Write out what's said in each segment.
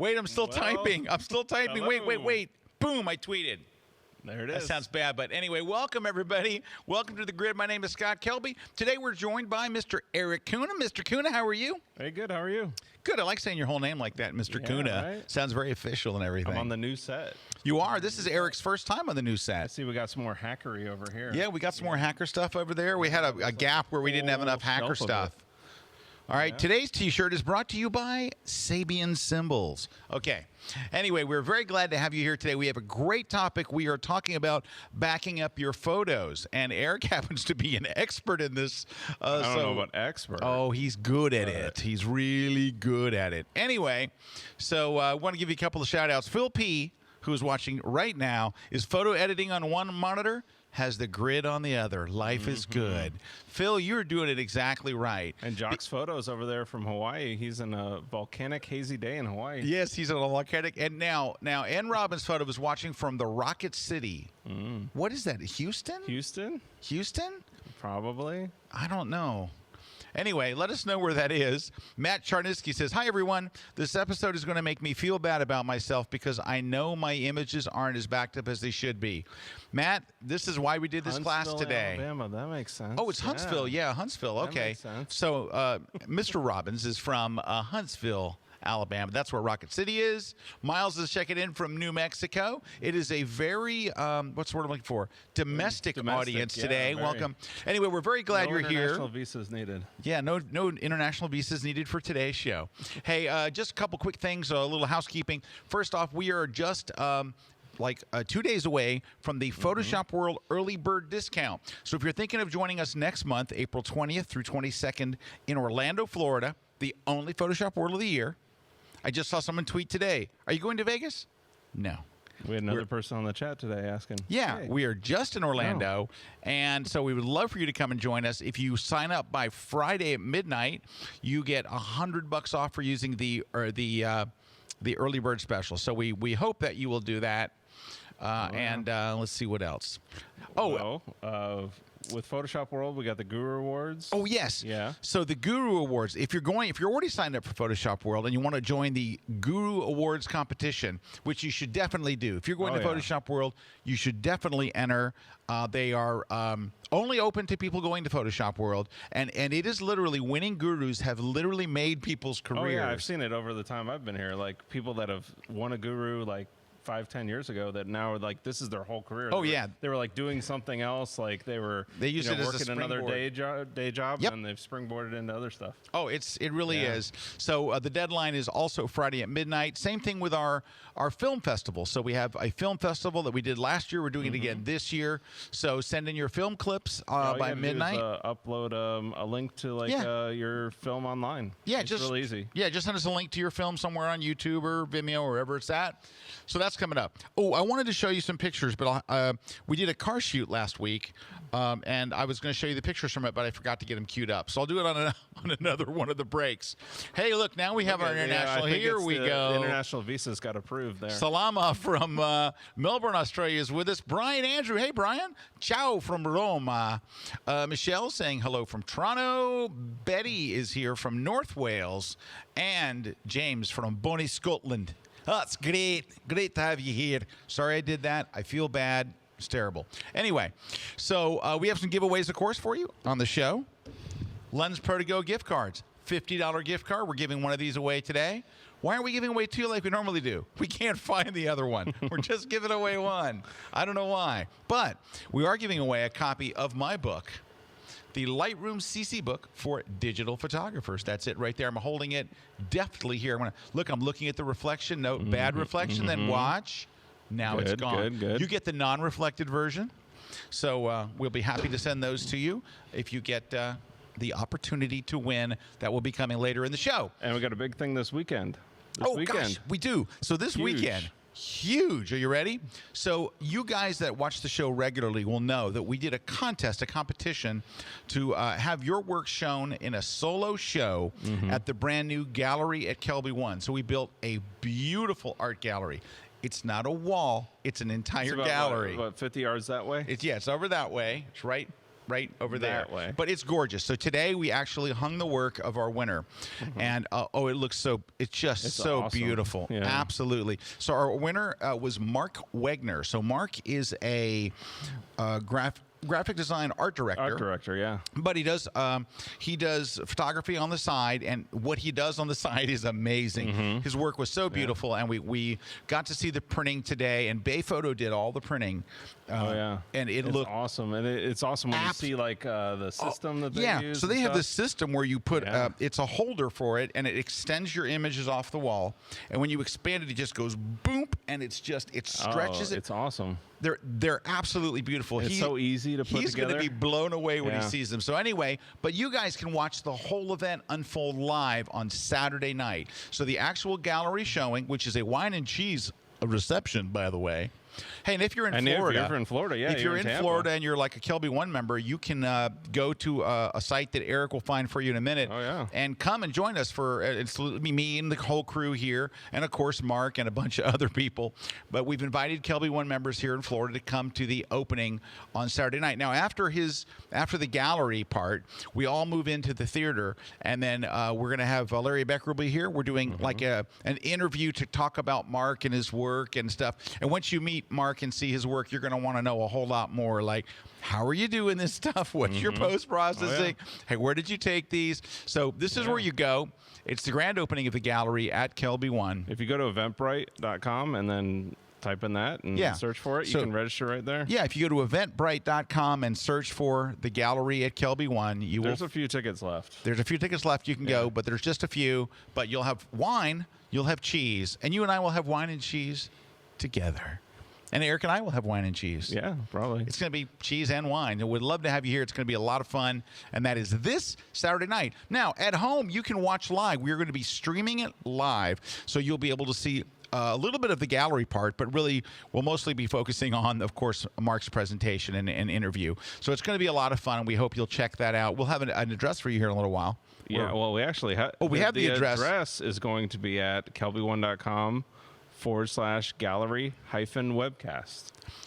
Wait, I'm still typing. I'm still typing. Hello. Wait. Boom, I tweeted. There it is. That sounds bad, but anyway, welcome everybody. Welcome to the Grid. My name is Scott Kelby. Today we're joined by Mr. Erik Kuna. Mr. Kuna, how are you? Hey, good. How are you? Good. I like saying your whole name like that, Mr. Kuna. Right? Sounds very official and everything. I'm on the new set. You are. This is Eric's first time on the new I set. see we got some more hackery over here. Yeah, we got some more hacker stuff over there. We had a gap where we didn't have enough hacker shelf of stuff. All right, today's T-shirt is brought to you by Sabian Symbols. Okay. Anyway, we're very glad to have you here today. We have a great topic. We are talking about backing up your photos, and Erik happens to be an expert in this. I don't know about expert. Oh, he's good at it. He's really good at it. Anyway, so I want to give you a couple of shout-outs. Phil P., who is watching right now, is photo editing on one monitor, has the Grid on the other. Life is good. Phil, you're doing it exactly right. And Jock's photos over there from Hawaii. He's in a volcanic, hazy day in Hawaii. Yes, he's on a volcanic. And now Ann Robbins' photo was watching from the Rocket City. What is that, Houston? Houston? Probably. I don't know. Anyway, let us know where that is. Matt Charnisky says, hi, everyone. This episode is going to make me feel bad about myself because I know my images aren't as backed up as they should be. Matt, this is why we did this class today. Alabama. That makes sense. Oh, it's Huntsville. Yeah, Huntsville. Okay. That makes sense. So Mr. Robbins is from Huntsville, Alabama. That's where Rocket City is. Miles is checking in from New Mexico. It is a very, what's the word I'm looking for? Domestic audience today. Very. Welcome. Anyway, we're very glad you're here. No international visas needed. Yeah, no international visas needed for today's show. Hey, just a couple quick things, a little housekeeping. First off, we are just 2 days away from the Photoshop World Early Bird Discount. So if you're thinking of joining us next month, April 20th through 22nd in Orlando, Florida, the only Photoshop World of the year. I just saw someone tweet today. Are you going to Vegas? No. We had another person on the chat today asking. Yeah, hey. we are just in Orlando, and so we would love for you to come and join us. If you sign up by Friday at midnight, you get $100 off for using the early bird special. So we hope that you will do that. And let's see what else. With Photoshop World, we got the Guru Awards. Oh, yes. Yeah. So the Guru Awards, if you're already signed up for Photoshop World and you want to join the Guru Awards competition, which you should definitely do. If you're going to Photoshop World, you should definitely enter. They are only open to people going to Photoshop World, and it is literally, winning gurus have literally made people's careers. Oh, yeah, I've seen it over the time I've been here. Like, people that have won a Guru, 5-10 years ago that now are this is their whole career. They were doing something else, they used it as working another day job, Yep. and they've springboarded into other stuff. Oh, it really is. So the deadline is also Friday at midnight. Same thing with our film festival. So we have a film festival that we did last year. We're doing it again this year. So send in your film clips by midnight. Upload a link to your film online. Yeah, it's real easy. Yeah, just send us a link to your film somewhere on YouTube or Vimeo or wherever it's at. So that's coming up. Oh, I wanted to show you some pictures, but we did a car shoot last week, and I was going to show you the pictures from it, but I forgot to get them queued up. So I'll do it on another one of the breaks. Hey, look, now we have our international. Here we go. The international visas got approved there. Salama from Melbourne, Australia is with us. Brian Andrew. Hey, Brian. Ciao from Rome. Michelle saying hello from Toronto. Betty is here from North Wales. And James from Bonnie, Scotland. Oh, it's great. Great to have you here. Sorry I did that. I feel bad. It's terrible. Anyway, so we have some giveaways, of course, for you on the show. Lens Pro to Go gift cards. $50 gift card. We're giving one of these away today. Why aren't we giving away two like we normally do? We can't find the other one. We're just giving away one. I don't know why. But we are giving away a copy of my book, the Lightroom CC book for digital photographers. That's it right there. I'm holding it deftly here. I'm looking at the reflection. No, bad reflection. Then watch. Now it's gone. Good. You get the non-reflected version. So we'll be happy to send those to you if you get the opportunity to win. That will be coming later in the show. And we got a big thing this weekend. Gosh, we do. So this weekend. Huge. Are you ready? So you guys that watch the show regularly will know that we did a competition to have your work shown in a solo show at the brand new gallery at KelbyOne. So we built a beautiful art gallery. It's not a wall. It's an entire gallery. What, 50 yards that way? It's over that way. It's right right over there. That way. But it's gorgeous. So today we actually hung the work of our winner, and it looks so. It's so awesome. beautiful. Yeah. Absolutely. So our winner was Mark Wegner. So Mark is a graphic design art director. Art director, yeah. But he does photography on the side, and what he does on the side is amazing. His work was so beautiful, and we got to see the printing today, and Bay Photo did all the printing. And it looked awesome, and it's awesome when you see like the system that they use. So they have this system where you put it's a holder for it, and it extends your images off the wall, and when you expand it, it just goes boom, and it stretches it. It's awesome. They're absolutely beautiful. It's so easy to put together. He's going to be blown away when he sees them. So anyway, but you guys can watch the whole event unfold live on Saturday night. So the actual gallery showing, which is a wine and cheese reception, by the way. Hey, and if you're in Florida, if you're in Florida, if you're in Florida and you're like a KelbyOne member, you can go to a site that Eric will find for you in a minute, and come and join us for it's me and the whole crew here, and of course Mark and a bunch of other people. But we've invited KelbyOne members here in Florida to come to the opening on Saturday night. Now, after the gallery part, we all move into the theater, and then we're going to have Larry Becker will be here. We're doing like an interview to talk about Mark and his work and stuff. And once you meet Mark and see his work, you're going to want to know a whole lot more, like, how are you doing this stuff? What's your post-processing? Hey, where did you take these? So this is where you go. It's the grand opening of the gallery at KelbyOne. If you go to eventbrite.com and then type in that and search for it, you can register right there. Yeah, if you go to eventbrite.com and search for the gallery at KelbyOne, there's a few tickets left. There's a few tickets left. You can go, but there's just a few. But you'll have wine, you'll have cheese, and you and I will have wine and cheese together. And Eric and I will have wine and cheese. Yeah, probably. It's going to be cheese and wine. We'd love to have you here. It's going to be a lot of fun. And that is this Saturday night. Now, at home, you can watch live. We're going to be streaming it live. So you'll be able to see a little bit of the gallery part, but really we'll mostly be focusing on, of course, Mark's presentation and interview. So it's going to be a lot of fun, and we hope you'll check that out. We'll have an address for you here in a little while. Yeah, well, we actually have. We have the address. The address is going to be at KelbyOne.com/gallery-webcast.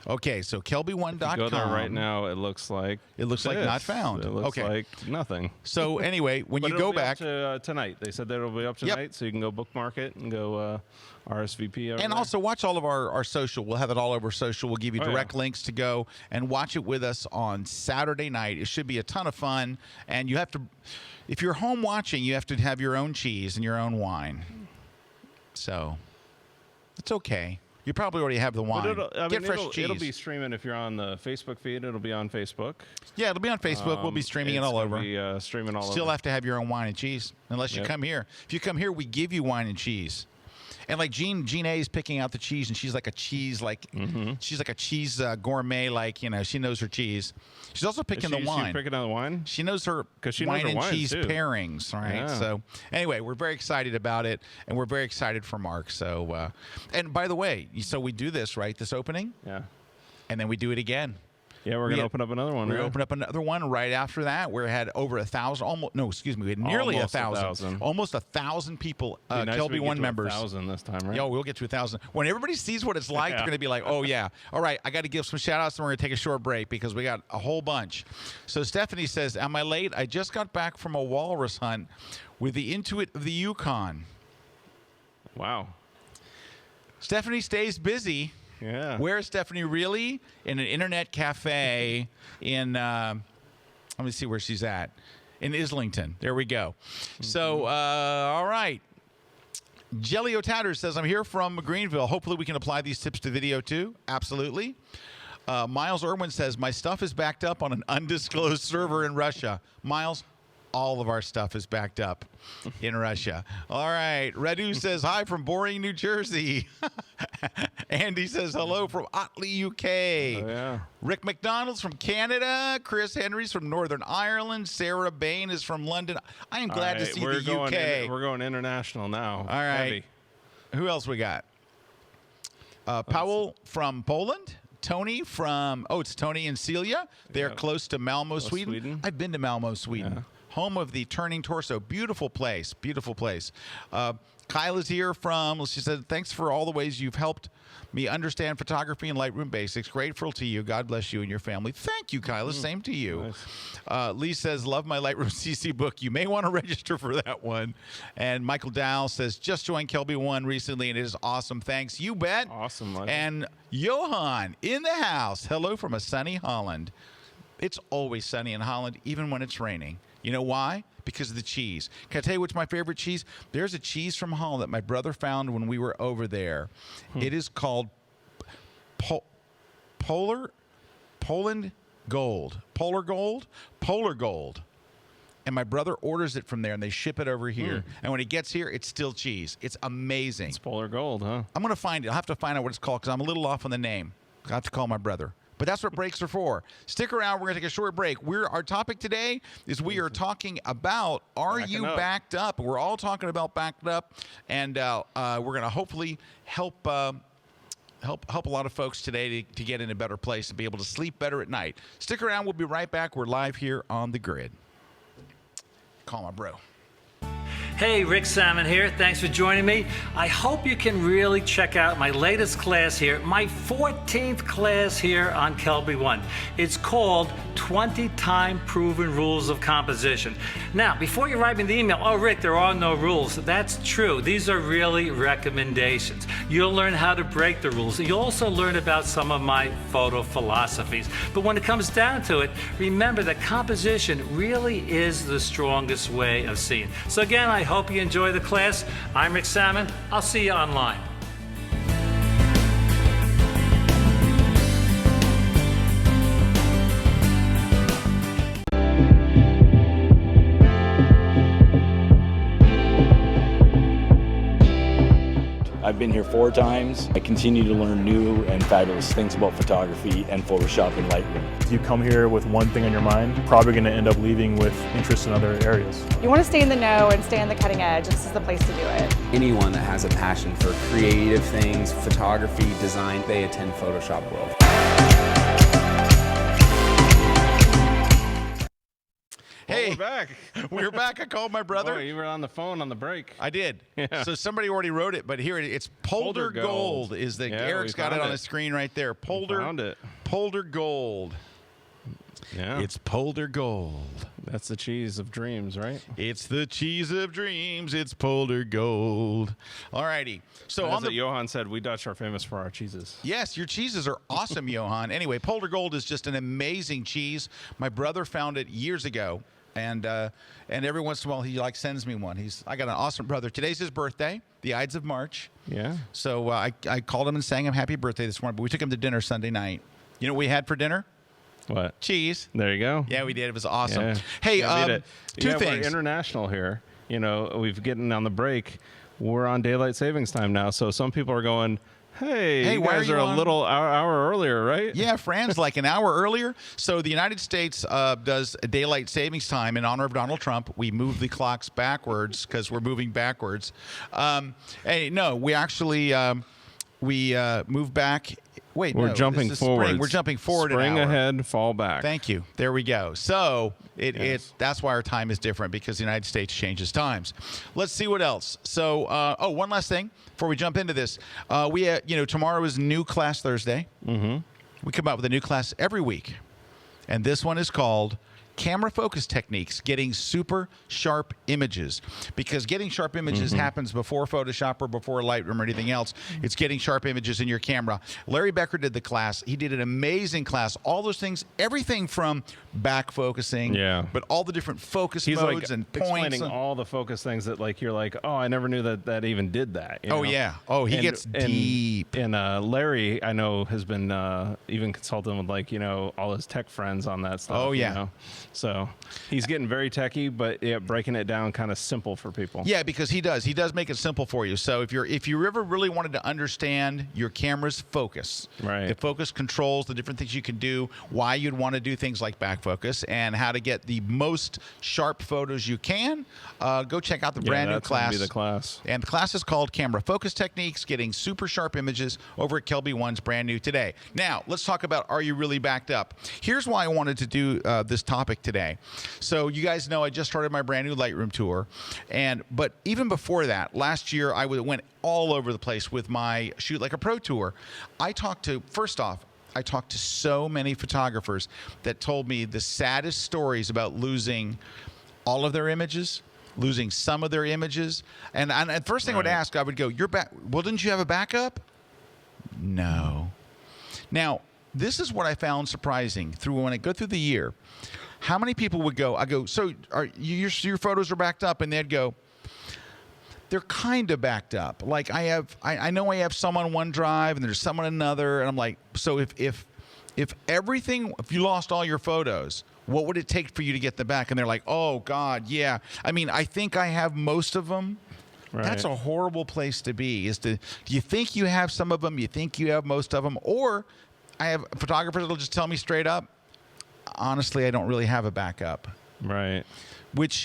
Okay, so KelbyOne.com. If you go there right now, it looks like not found. It looks like nothing. So anyway, when you go back to tonight, they said that it'll be up tonight, so you can go bookmark it and go RSVP. And also watch all of our social. We'll have it all over social. We'll give you direct links to go and watch it with us on Saturday night. It should be a ton of fun. And you have to, if you're home watching, you have to have your own cheese and your own wine. So it's okay. You probably already have the wine. Get fresh cheese. It'll be streaming if you're on the Facebook feed. It'll be on Facebook. Yeah, it'll be on Facebook. We'll be streaming it all over. Streaming all over. Still have to have your own wine and cheese, unless you come here. If you come here, we give you wine and cheese. And like Jean A is picking out the cheese, and she's like a cheese, she's like a cheese gourmet, she knows her cheese. She's also picking the wine. She's picking out the wine? She knows her wine and cheese pairings, right? Yeah. So anyway, we're very excited about it, and we're very excited for Mark. So, and by the way, so we do this, right, this opening? Yeah. And then we do it again. Yeah, we're going to open up another one. We're going to open up another one right after that. We had over 1,000, we had nearly 1,000. Almost 1,000 people, KelbyOne members. 1,000 this time, right? Yo, we'll get to 1,000. When everybody sees what it's like, they're going to be like, oh, yeah. All right, I got to give some shout-outs, and we're going to take a short break because we got a whole bunch. So Stephanie says, am I late? I just got back from a walrus hunt with the Intuit of the Yukon. Wow. Stephanie stays busy. Yeah. Where is Stephanie really? In an internet cafe in, let me see where she's at. In Islington. There we go. So, all right. Jelly O'Tatter says, I'm here from Greenville. Hopefully we can apply these tips to video too. Absolutely. Miles Irwin says, my stuff is backed up on an undisclosed server in Russia. Miles, all of our stuff is backed up in Russia. All right. Radu says, hi from Boring, New Jersey. Andy says, hello from Otley, UK. Oh, yeah. Rick McDonald's from Canada. Chris Henry's from Northern Ireland. Sarah Bain is from London. I am glad to see the UK. We're going international now. All right. Heavy. Who else we got? Powell from Poland. Tony from, it's Tony and Celia. They're close to Malmo, Sweden. I've been to Malmo, Sweden. home of the turning torso. Beautiful place. Beautiful place. Kyle is here from, she said, thanks for all the ways you've helped me understand photography and Lightroom basics. Grateful to you. God bless you and your family. Thank you, Kyla. Same to you. Nice. Lee says, love my Lightroom CC book. You may want to register for that one. And Michael Dow says, just joined KelbyOne recently, and it is awesome. Thanks. You bet. Awesome. Michael. And Johan in the house. Hello from a sunny Holland. It's always sunny in Holland, even when it's raining. You know why? Because of the cheese. Can I tell you what's my favorite cheese? There's a cheese from Holland that my brother found when we were over there. It is called Polar Gold. And my brother orders it from there, and they ship it over here. And when it gets here, it's still cheese. It's amazing. It's Polar Gold, huh? I'm going to find it. I'll have to find out what it's called because I'm a little off on the name. I have to call my brother. But that's what breaks are for. Stick around. We're going to take a short break. Our topic today is we are talking about you backed up? We're all talking about backed up, and we're going to hopefully help a lot of folks today to get in a better place and be able to sleep better at night. Stick around. We'll be right back. We're live here on The Grid. Call my bro. Hey, Rick Salmon here. Thanks for joining me. I hope you can really check out my latest class here, my 14th class here on KelbyOne. It's called 20 Time Proven Rules of Composition. Now, before you write me the email, oh, Rick, there are no rules. That's true. These are really recommendations. You'll learn how to break the rules. You'll also learn about some of my photo philosophies. But when it comes down to it, remember that composition really is the strongest way of seeing. So again, I hope you enjoy the class. I'm Rick Salmon. I'll see you online. I've been here 4 times. I continue to learn new and fabulous things about photography and Photoshop and Lightroom. If you come here with one thing on your mind, you're probably going to end up leaving with interest in other areas. You want to stay in the know and stay on the cutting edge. This is the place to do it. Anyone that has a passion for creative things, photography, design, they attend Photoshop World. Hey, we're back. We're back. I called my brother. Boy, you were on the phone on the break. I did. Yeah. So somebody already wrote it, but here it's Polder Gold. Is the Eric's got it on the screen right there. Found it. Polder Gold. Yeah. It's Polder Gold. That's the cheese of dreams, right? It's the cheese of dreams. It's Polder Gold. All righty. So as Johan said, we Dutch are famous for our cheeses. Yes, your cheeses are awesome, Johan. Anyway, Polder Gold is just an amazing cheese. My brother found it years ago. And every once in a while he sends me one. I got an awesome brother. Today's his birthday, the Ides of March. Yeah. So I called him and sang him happy birthday this morning. But we took him to dinner Sunday night. You know what we had for dinner? What? Cheese. There you go. Yeah, we did. It was awesome. Yeah. Hey, two things. We're international here. You know, we've getting on the break. We're on daylight savings time now. So some people are going, Hey, you guys are a little hour earlier, right? Yeah, Fran's like an hour earlier. So the United States does a daylight savings time in honor of Donald Trump. We move the clocks backwards because we're moving backwards. Hey, no, we actually move back. Wait, we're jumping forward. We're jumping forward. Spring an hour. ahead, fall back. Thank you. There we go. So that's why our time is different, because the United States changes times. Let's see what else. So, one last thing before we jump into this. Tomorrow is New Class Thursday. Mm-hmm. We come out with a new class every week, and this one is called Camera Focus Techniques, Getting Super Sharp Images. Because getting sharp images happens before Photoshop or before Lightroom or anything else. It's getting sharp images in your camera. Larry Becker did the class. He did an amazing class. All those things, everything from back focusing, but all the different focus modes and points. Explaining all the focus things that you're like, oh, I never knew that even did that. Yeah. Oh, he gets deep. And Larry, I know, has been even consulting with all his tech friends on that stuff. Oh, yeah. You know? So he's getting very techie, but breaking it down kind of simple for people. Yeah, because he does make it simple for you. So if you ever really wanted to understand your camera's focus, right, the focus controls, the different things you can do, why you'd want to do things like back focus, and how to get the most sharp photos you can, go check out the brand new class. Gonna be the class. And the class is called Camera Focus Techniques, Getting Super Sharp Images, over at KelbyOne's brand new today. Now, let's talk about, are you really backed up? Here's why I wanted to do this topic topic today. So you guys know I just started my brand new Lightroom tour, but even before that, last year I went all over the place with my Shoot Like a Pro tour. I talked to so many photographers that told me the saddest stories about losing all of their images, losing some of their images. And the first thing I would ask, I would go, well, didn't you have a backup? No. Now, this is what I found surprising when I go through the year. How many people would go, I go, so your photos are backed up? And they'd go, they're kind of backed up. Like I know I have some on OneDrive and there's some on another. And I'm like, so if you lost all your photos, what would it take for you to get them back? And they're like, oh God, yeah. I mean, I think I have most of them. Right. That's a horrible place to be. Do you think you have some of them? You think you have most of them? Or I have photographers that'll just tell me straight up, honestly, I don't really have a backup. Right.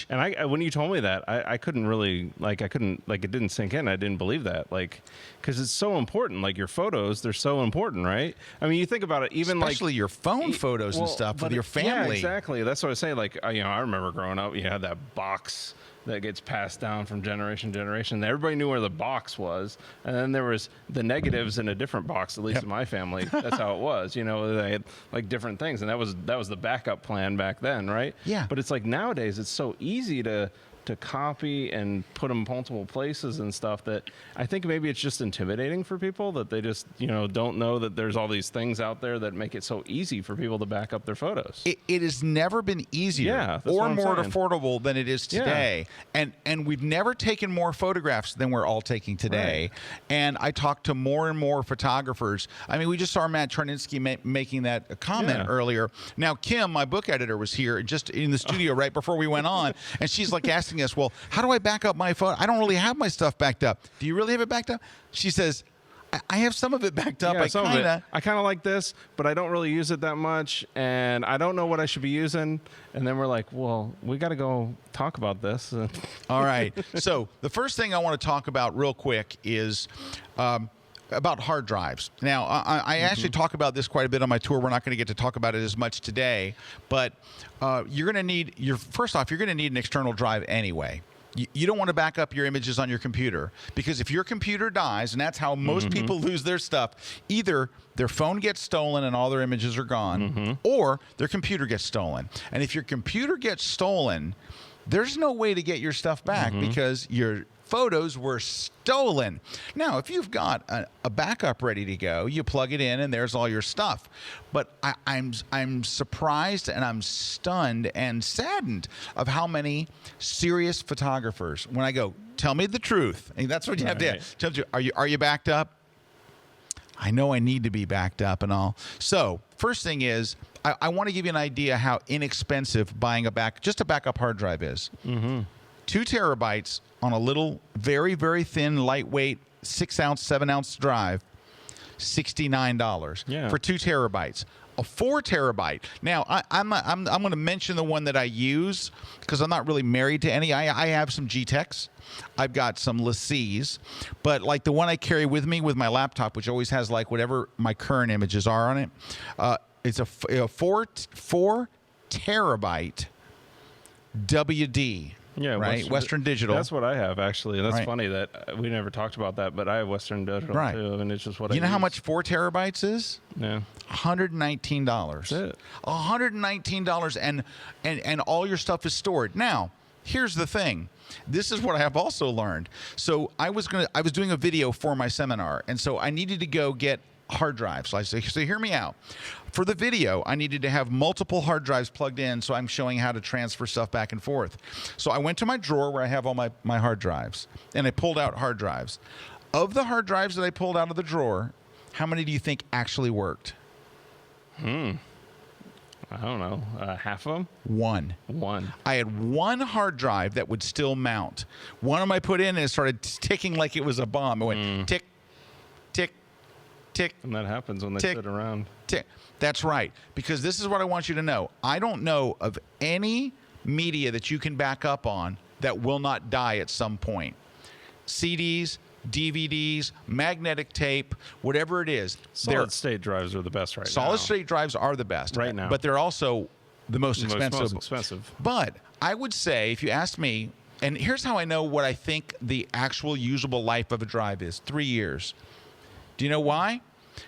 And when you told me that, I couldn't really, it didn't sink in. I didn't believe that, because it's so important. Like your photos, they're so important, right? I mean, you think about it, even especially your phone photos and stuff with your family. Yeah, exactly. That's what I say. I remember growing up, you had that box that gets passed down from generation to generation. Everybody knew where the box was, and then there was the negatives in a different box. At least in my family, that's how it was. They had different things, and that was the backup plan back then, right? Yeah. But it's nowadays, it's so easy to copy and put them multiple places and stuff that I think maybe it's just intimidating for people that they just, don't know that there's all these things out there that make it so easy for people to back up their photos. It has never been easier or more affordable than it is today. Yeah. And we've never taken more photographs than we're all taking today. Right. And I talked to more and more photographers. I mean, we just saw Matt Charninsky making that comment earlier. Now, Kim, my book editor, was here just in the studio right before we went on, and she's asking us, well, how do I back up my phone? I don't really have my stuff backed up. Do you really have it backed up? She says, I have some of it backed up. Yeah, I kind of like this, but I don't really use it that much, and I don't know what I should be using. And then we're like, well, we got to go talk about this. All right. So the first thing I want to talk about real quick is about hard drives. Now, I actually talk about this quite a bit on my tour. We're not going to get to talk about it as much today, but you're going to need first off, you're going to need an external drive anyway. You don't want to back up your images on your computer, because if your computer dies, and that's how most people lose their stuff, either their phone gets stolen and all their images are gone, or their computer gets stolen. And if your computer gets stolen, there's no way to get your stuff back because your photos were stolen. Now, if you've got a backup ready to go, you plug it in and there's all your stuff. But I'm surprised and I'm stunned and saddened of how many serious photographers, when I go, tell me the truth, and that's what you have to tell you. Are you backed up? I know I need to be backed up and all. So first thing is, I want to give you an idea how inexpensive buying just a backup hard drive is. 2 terabytes on a little, very, very thin, lightweight, 6-ounce, 7-ounce drive, $69 for 2 terabytes. A 4 terabyte. Now, I'm going to mention the one that I use because I'm not really married to any. I have some G-Techs. I've got some LaCi's, but the one I carry with me with my laptop, which always has whatever my current images are on it, it's a 4 terabyte WD. Yeah, right. Western Digital. That's what I have, actually. That's funny that we never talked about that, but I have Western Digital too, and it's just what I use. You know how much 4 terabytes is? Yeah. $119. That's it. $119, and all your stuff is stored. Now, here's the thing. This is what I have also learned. So I was doing a video for my seminar, and so I needed to go get hard drives. So I say, so hear me out. For the video, I needed to have multiple hard drives plugged in, so I'm showing how to transfer stuff back and forth. So I went to my drawer where I have all my hard drives, and I pulled out hard drives. Of the hard drives that I pulled out of the drawer, how many do you think actually worked? I don't know. Half of them? One. I had one hard drive that would still mount. One of them I put in and it started ticking like it was a bomb. It went tick, tick, tick. And that happens when they tick, sit around. Tick. That's right. Because this is what I want you to know. I don't know of any media that you can back up on that will not die at some point. CDs, DVDs, magnetic tape, whatever it is. Solid state drives are the best right now. Solid state drives are the best right now. But they're also the most expensive. Most expensive. But I would say, if you ask me, and here's how I know what I think the actual usable life of a drive is: 3 years. Do you know why?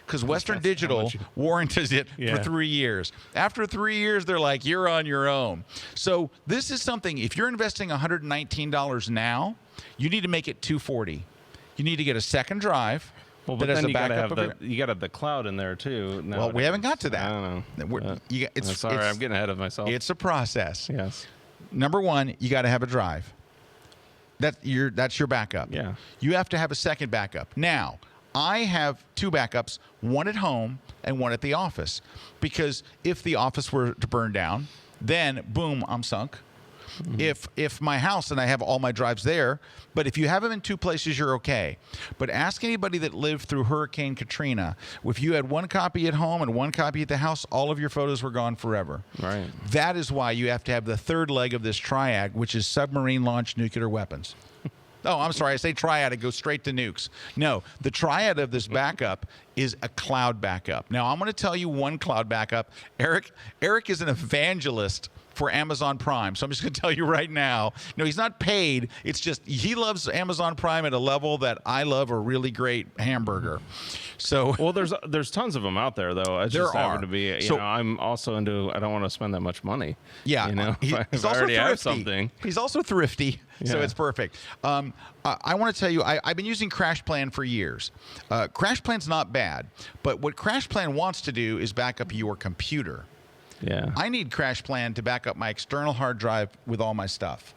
Because Western Digital warranties it for 3 years. After 3 years, they're like, you're on your own. So this is something, if you're investing $119 now, you need to make it $240. You need to get a second drive. Well, but then you got to have the cloud in there too. Well, we haven't got to that. I don't know. Sorry, I'm getting ahead of myself. It's a process. Yes. Number one, you got to have a drive. That's your backup. Yeah. You have to have a second backup. Now, I have 2 backups, one at home and one at the office, because if the office were to burn down, then boom, I'm sunk. If my house, and I have all my drives there, but if you have them in 2 places, you're okay. But ask anybody that lived through Hurricane Katrina, if you had 1 copy at home and 1 copy at the house, all of your photos were gone forever. Right. That is why you have to have the third leg of this triad, which is submarine-launched nuclear weapons. Oh, I'm sorry. I say triad, it goes straight to nukes. No, the triad of this backup is a cloud backup. Now, I'm going to tell you one cloud backup. Erik is an evangelist for Amazon Prime. So I'm just going to tell you right now. No, he's not paid. It's just he loves Amazon Prime at a level that I love a really great hamburger. So well, there's tons of them out there, though. I just happen to be, you know, I'm also into. I don't want to spend that much money. Yeah, you know, he's if also I already thrifty. have something. He's also thrifty, so it's perfect. I want to tell you, I've been using CrashPlan for years. CrashPlan's not bad, but what CrashPlan wants to do is back up your computer. Yeah. I need CrashPlan to back up my external hard drive with all my stuff.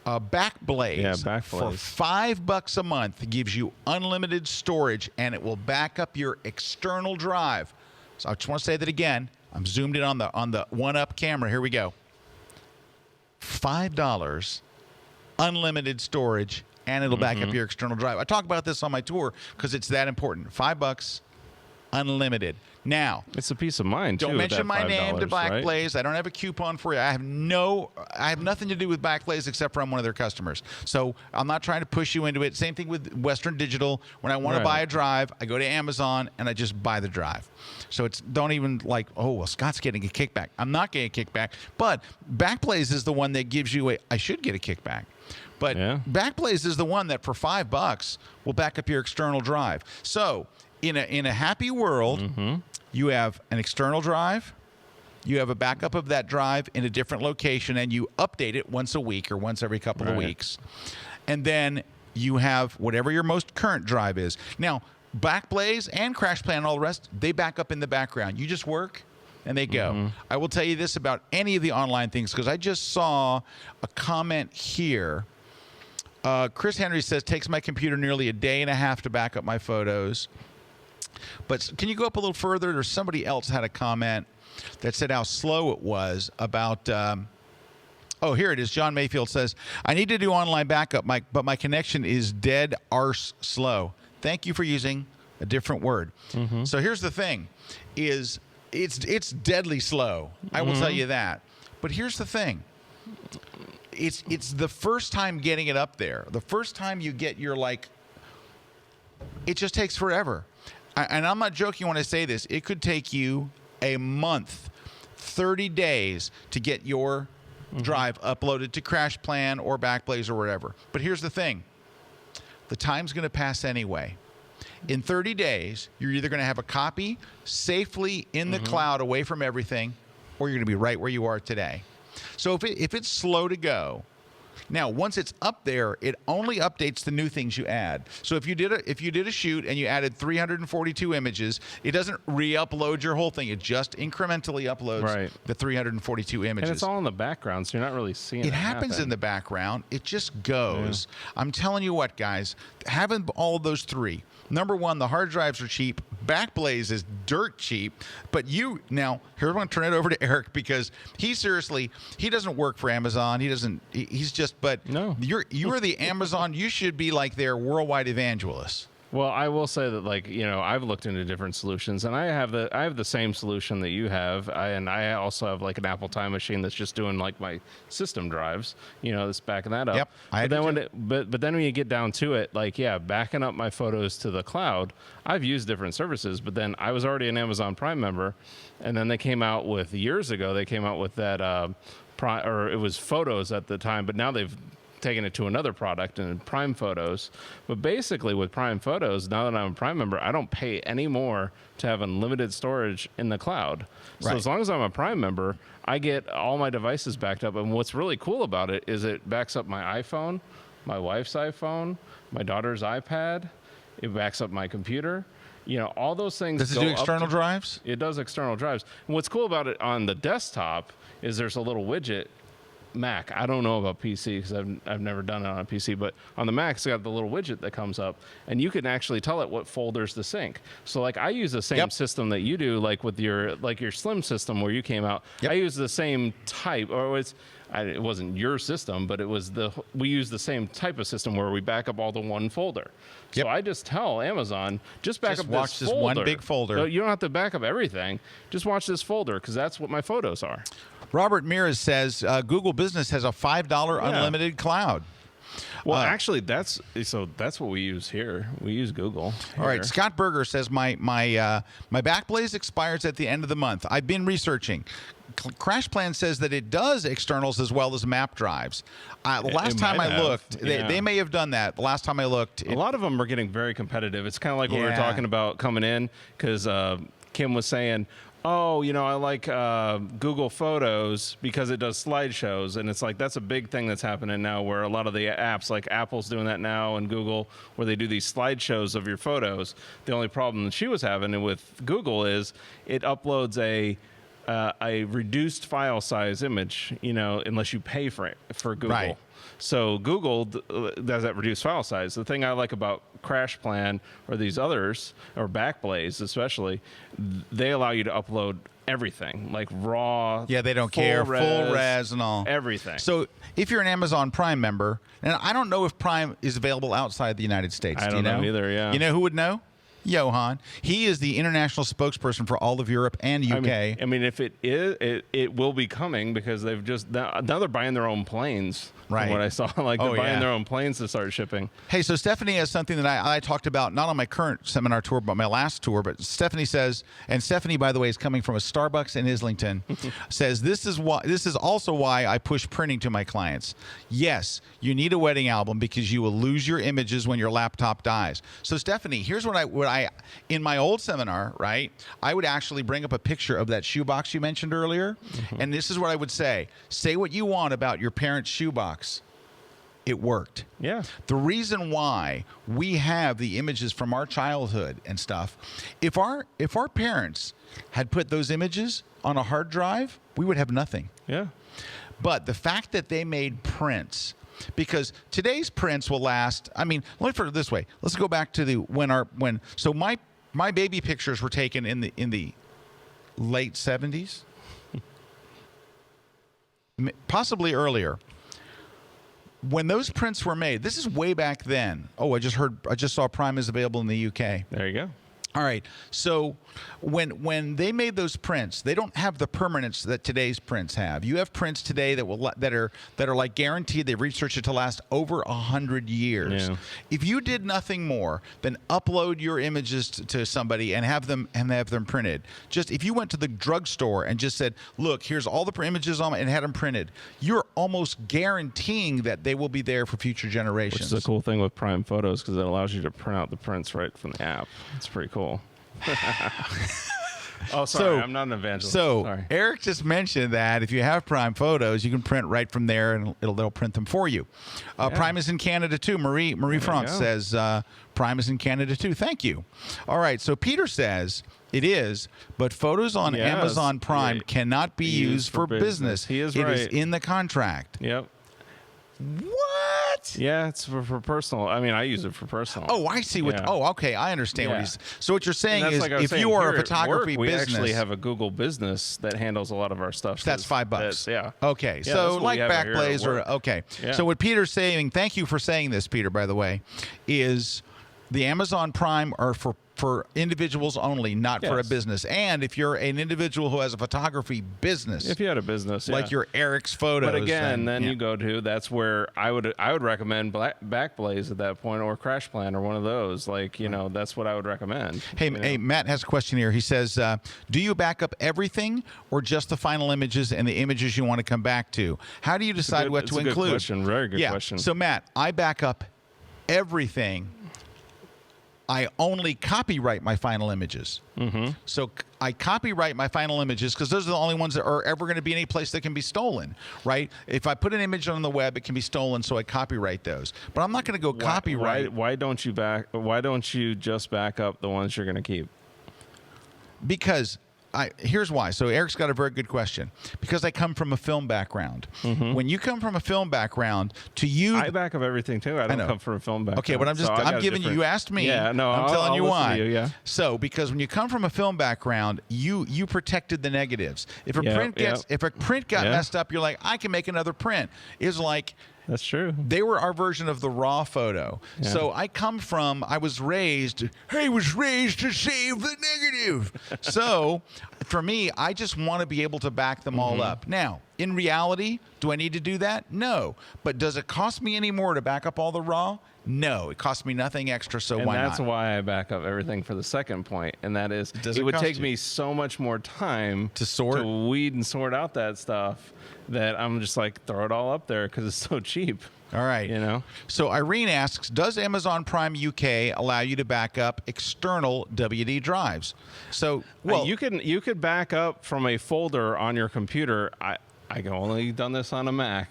Backblaze, for $5 a month gives you unlimited storage, and it will back up your external drive. So I just want to say that again. I'm zoomed in on the one-up camera. Here we go. $5, unlimited storage, and it'll back up your external drive. I talk about this on my tour because it's that important. $5, unlimited. Now, it's a peace of mind. Don't mention my name to Backblaze. Right? I don't have a coupon for you. I have nothing to do with Backblaze except for I'm one of their customers. So I'm not trying to push you into it. Same thing with Western Digital. When I want to buy a drive, I go to Amazon and I just buy the drive. So it's don't even like, oh, well, Scott's getting a kickback. I'm not getting a kickback. But Backblaze is the one that gives you I should get a kickback. But Backblaze is the one that for $5 will back up your external drive. So in a happy world, you have an external drive, you have a backup of that drive in a different location, and you update it once a week or once every couple of weeks. And then you have whatever your most current drive is. Now, Backblaze and CrashPlan and all the rest, they back up in the background. You just work and they go. I will tell you this about any of the online things, because I just saw a comment here. Chris Henry says, takes my computer nearly a day and a half to back up my photos. But can you go up a little further? There's somebody else had a comment that said how slow it was about. Oh, here it is. John Mayfield says, I need to do online backup, but my connection is dead arse slow. Thank you for using a different word. So here's the thing: is it's deadly slow. I will tell you that. But here's the thing: it's the first time getting it up there. The first time you get your it just takes forever. And I'm not joking when I say this. It could take you a month, 30 days to get your drive uploaded to CrashPlan or Backblaze or whatever. But here's the thing. The time's going to pass anyway. In 30 days, you're either going to have a copy safely in the cloud away from everything, or you're going to be right where you are today. So if it's slow to go, now once it's up there, it only updates the new things you add. So if you did a shoot and you added 342 images, it doesn't re-upload your whole thing. It just incrementally uploads the 342 images. And it's all in the background, so you're not really seeing it happens in the background. It just goes. I'm telling you what, guys, having all of those three. Number one, the hard drives are cheap. Backblaze is dirt cheap. But now, here I'm going to turn it over to Erik, because he doesn't work for Amazon. He's just, but you are the Amazon. You should be like their worldwide evangelist. Well, I will say that, like, I've looked into different solutions, and I have the same solution that you have, and I also have like an Apple Time Machine that's just doing like my system drives, that's backing that up. Yep, but then when you get down to it, like, backing up my photos to the cloud, I've used different services, but then I was already an Amazon Prime member, and then years ago they came out with that or it was Photos at the time, but now they've taking it to another product and Prime Photos. But basically with Prime Photos, now that I'm a Prime member, I don't pay any more to have unlimited storage in the cloud. So as long as I'm a Prime member, I get all my devices backed up. And what's really cool about it is it backs up my iPhone, my wife's iPhone, my daughter's iPad. It backs up my computer. All those things. Does it do external drives? It does external drives. And what's cool about it on the desktop is there's a little widget. Mac. I don't know about PC because I've never done it on a PC, but on the Mac, it's got the little widget that comes up, and you can actually tell it what folders to sync. So, like, I use the same system that you do, like with your Slim system where you came out. I use the same type, or it wasn't your system, but we use the same type of system where we back up all to one folder. So I just tell Amazon, just back up watch this this folder. one big folder. So you don't have to back up everything. Just watch this folder because that's what my photos are. Robert Mears says Google Business has a $5 unlimited cloud. Well, actually, that's what we use here. We use Google. All right. Scott Berger says my Backblaze expires at the end of the month. I've been researching. Crash Plan says that it does externals as well as map drives. The last time I looked, they may have done that. The last time I looked, a lot of them are getting very competitive. It's kind of like what we were talking about coming in because Kim was saying, oh, I like Google Photos because it does slideshows. And it's like that's a big thing that's happening now where a lot of the apps, like Apple's doing that now and Google, where they do these slideshows of your photos. The only problem that she was having with Google is it uploads a reduced file size image, unless you pay for it for Google. Right. So Google does that reduced file size. The thing I like about Crash Plan or these others, or Backblaze especially, they allow you to upload everything, like raw. Yeah, they don't care. Full res and all. Everything. So if you're an Amazon Prime member, and I don't know if Prime is available outside the United States. I don't know either, yeah. You know who would know? Johan. He is the international spokesperson for all of Europe and UK. I mean, if it is, it will be coming because they've just now they're buying their own planes. Right. From what I saw, like they're buying their own planes to start shipping. Hey, so Stephanie has something that I talked about not on my current seminar tour, but my last tour. But Stephanie says, and Stephanie, by the way, is coming from a Starbucks in Islington, says this is also why I push printing to my clients. Yes, you need a wedding album because you will lose your images when your laptop dies. So Stephanie, here's what I in my old seminar, right? I would actually bring up a picture of that shoebox you mentioned earlier, and this is what I would say: say what you want about your parents' shoebox. It worked. Yeah. The reason why we have the images from our childhood and stuff, if our parents had put those images on a hard drive, we would have nothing. Yeah. But the fact that they made prints, because today's prints will last. I mean, let me put it this way. Let's go back to so my baby pictures were taken in the late 70s, possibly earlier. When those prints were made, this is way back then. Oh, I just saw Prime is available in the UK. There you go. All right. So when they made those prints, they don't have the permanence that today's prints have. You have prints today that are like guaranteed. They've researched it to last over 100 years. Yeah. If you did nothing more than upload your images to somebody and have them printed, just if you went to the drugstore and just said, "Look, here's all the images on it," and had them printed, you're almost guaranteeing that they will be there for future generations. Which is the cool thing with Prime Photos because it allows you to print out the prints right from the app. It's pretty cool. Oh, sorry, I'm not an evangelist. So sorry. Eric just mentioned that if you have Prime Photos, you can print right from there, and they'll print them for you. Prime is in Canada too. Marie France says Prime is in Canada too. Thank you. All right. So Peter says it is, but photos on Amazon Prime cannot be used for business. He is right. It is in the contract. Yep. What? Yeah, it's for personal. I mean, I use it for personal. Oh, I see. Okay, I understand what he's. So what you're saying is, like if you are a photography we business, actually have a Google business that handles a lot of our stuff. That's $5. Yeah. Okay. Yeah, so like Backblaze or okay. Yeah. So what Peter's saying, thank you for saying this, Peter, by the way, is the Amazon Prime are for individuals only, not for a Yes. business. And if you're an individual who has a photography business, If you had a business, like yeah. your Eric's photos, But again, then yeah. you go to that's where I would recommend Backblaze at that point, or CrashPlan, or one of those. Like, you know, that's what I would recommend. Hey, you know? hey, Matt has a question here. He says, do you back up everything or just the final images and the images you want to come back to? How do you decide what it's to a good include? question. Very good yeah. question. So, Matt, I back up everything. I only copyright my final images. Mm-hmm. So I copyright my final images because those are the only ones that are ever going to be any place that can be stolen, right? If I put an image on the web, it can be stolen, so I copyright those. But I'm not going to go copyright. Why don't you just back up the ones you're going to keep? Because here's why. So Eric's got a very good question. Because I come from a film background. Mm-hmm. When you come from a film background, to you, I back up everything too. I don't know. come from a film background. Okay, but I'm giving you. You asked me. Yeah, no, I'm telling you listen why. to you, yeah. So because when you come from a film background, you protected the negatives. If a print got messed up, you're like, I can make another print. It's like. That's true. They were our version of the raw photo. Yeah. So I was raised to save the negative. So for me, I just want to be able to back them all up. Now, in reality, do I need to do that? No. But does it cost me any more to back up all the raw? No, it costs me nothing extra, so why not? And that's why I back up everything for the second point, and that is Does it it would cost take you? me so much more time to weed and sort out that stuff that I'm just like, throw it all up there because it's so cheap. All right. You know? So Irene asks, does Amazon Prime UK allow you to back up external WD drives? So, well, you could back up from a folder on your computer. I can only done this on a Mac.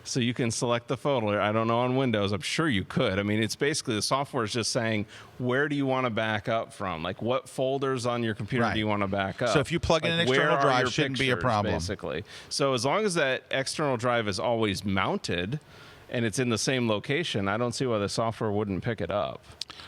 So you can select the folder. I don't know on Windows. I'm sure you could. I mean, it's basically the software is just saying, where do you want to back up from? Like, what folders on your computer do you want to back up? So if you plug in an external where are drive, your shouldn't be a pictures, problem. Basically. So as long as that external drive is always mounted and it's in the same location, I don't see why the software wouldn't pick it up.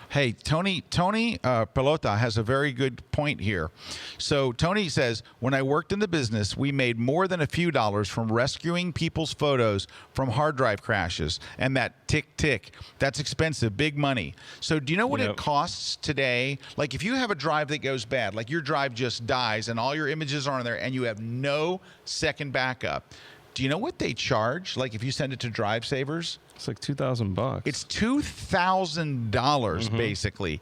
Hey, Tony Pelota has a very good point here. So Tony says, when I worked in the business, we made more than a few dollars from rescuing people's photos from hard drive crashes. And that tick, that's expensive, big money. So do you know what it costs today? Like if you have a drive that goes bad, like your drive just dies and all your images are on there and you have no second backup. Do you know what they charge? Like if you send it to Drive Savers? It's like $2,000. It's $2,000 basically.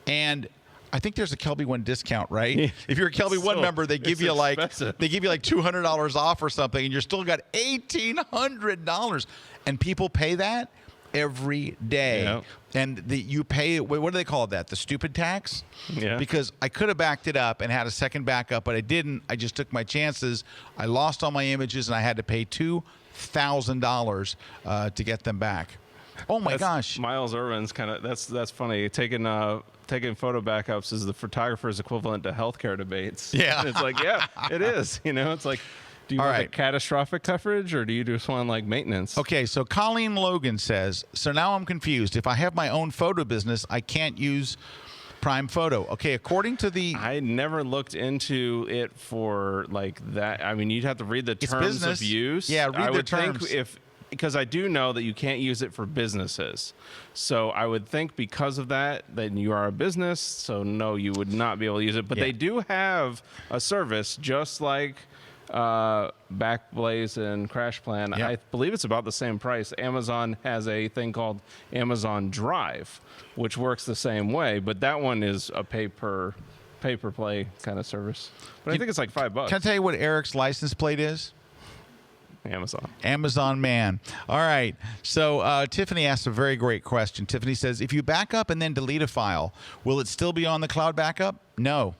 And I think there's a KelbyOne discount, right? If you're a KelbyOne member, they give you like $200 off or something, and you're still got $1,800. And people pay that every day. Yep. And you pay, what do they call that? The stupid tax? Yeah. Because I could have backed it up and had a second backup, but I didn't. I just took my chances. I lost all my images, and I had to pay $2,000 to get them back. Oh my gosh! Miles Irvin's kind of that's funny. Taking photo backups is the photographer's equivalent to healthcare debates. Yeah, it's like it is. You know, it's like, do you want catastrophic coverage or do you just want like maintenance? Okay, so Colleen Logan says, so now I'm confused. If I have my own photo business, I can't use Prime Photo. Okay, according to the... I never looked into it for like that. I mean, you'd have to read the terms of use. Yeah, read the terms. Because I do know that you can't use it for businesses. So I would think because of that, then you are a business. So no, you would not be able to use it. But they do have a service just like Backblaze and CrashPlan. Yep. I believe it's about the same price. Amazon has a thing called Amazon Drive, which works the same way. But that one is a pay-per-play kind of service. But I think it's like $5. Can I tell you what Eric's license plate is? Amazon man. All right. So Tiffany asked a very great question. Tiffany says, if you back up and then delete a file, will it still be on the cloud backup? No.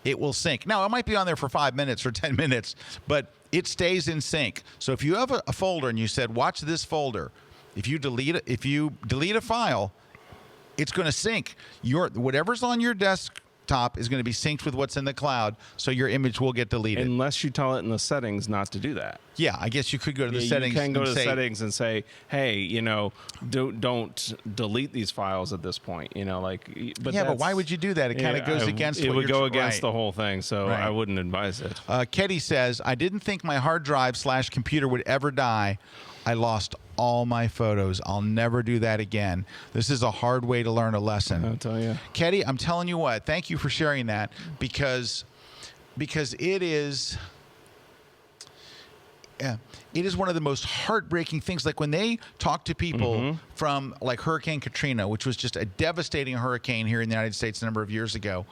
It will sync. Now, it might be on there for 5 minutes or 10 minutes, but it stays in sync. So if you have a folder and you said, watch this folder, if you delete a file, it's going to sync. Whatever's on your desktop is going to be synced with what's in the cloud, so your image will get deleted. Unless you tell it in the settings not to do that. Yeah, I guess you could go to the settings. You can go to the settings and say, hey, you know, don't delete these files at this point. You know, like. But yeah, but why would you do that? It kind of goes against. It would go against right. the whole thing, so I wouldn't advise it. Ketty says, I didn't think my hard drive / computer would ever die I lost all my photos. I'll never do that again. This is a hard way to learn a lesson. I'll tell you. Ketty, I'm telling you what, thank you for sharing that because it is one of the most heartbreaking things. Like when they talk to people from like Hurricane Katrina, which was just a devastating hurricane here in the United States a number of years ago,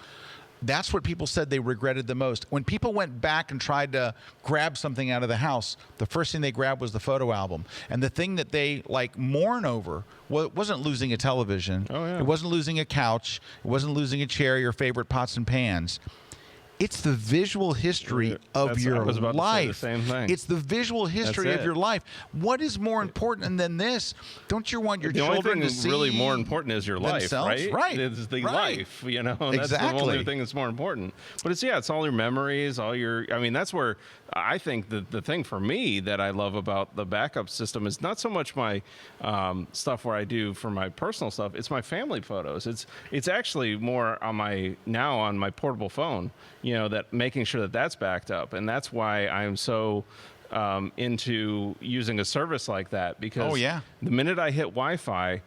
that's what people said they regretted the most. When people went back and tried to grab something out of the house, the first thing they grabbed was the photo album. And the thing that they like mourn over wasn't losing a television. Oh, yeah. It wasn't losing a couch. It wasn't losing a chair, your favorite pots and pans. It's the visual history of your I was about life. to say the same thing. It's the visual history That's of it. your life. What is more important than this? Don't you want your The only children thing to see really more important is your life, themselves? right? Right. It's the Right. life, you know. And that's the Exactly. only thing that's more important. But it's all your memories, all your. I mean, that's where I think the thing for me that I love about the backup system is not so much my stuff where I do for my personal stuff. It's my family photos. It's actually more on my portable phone. You know, that making sure that that's backed up, and that's why I'm so into using a service like that, because the minute I hit Wi-Fi,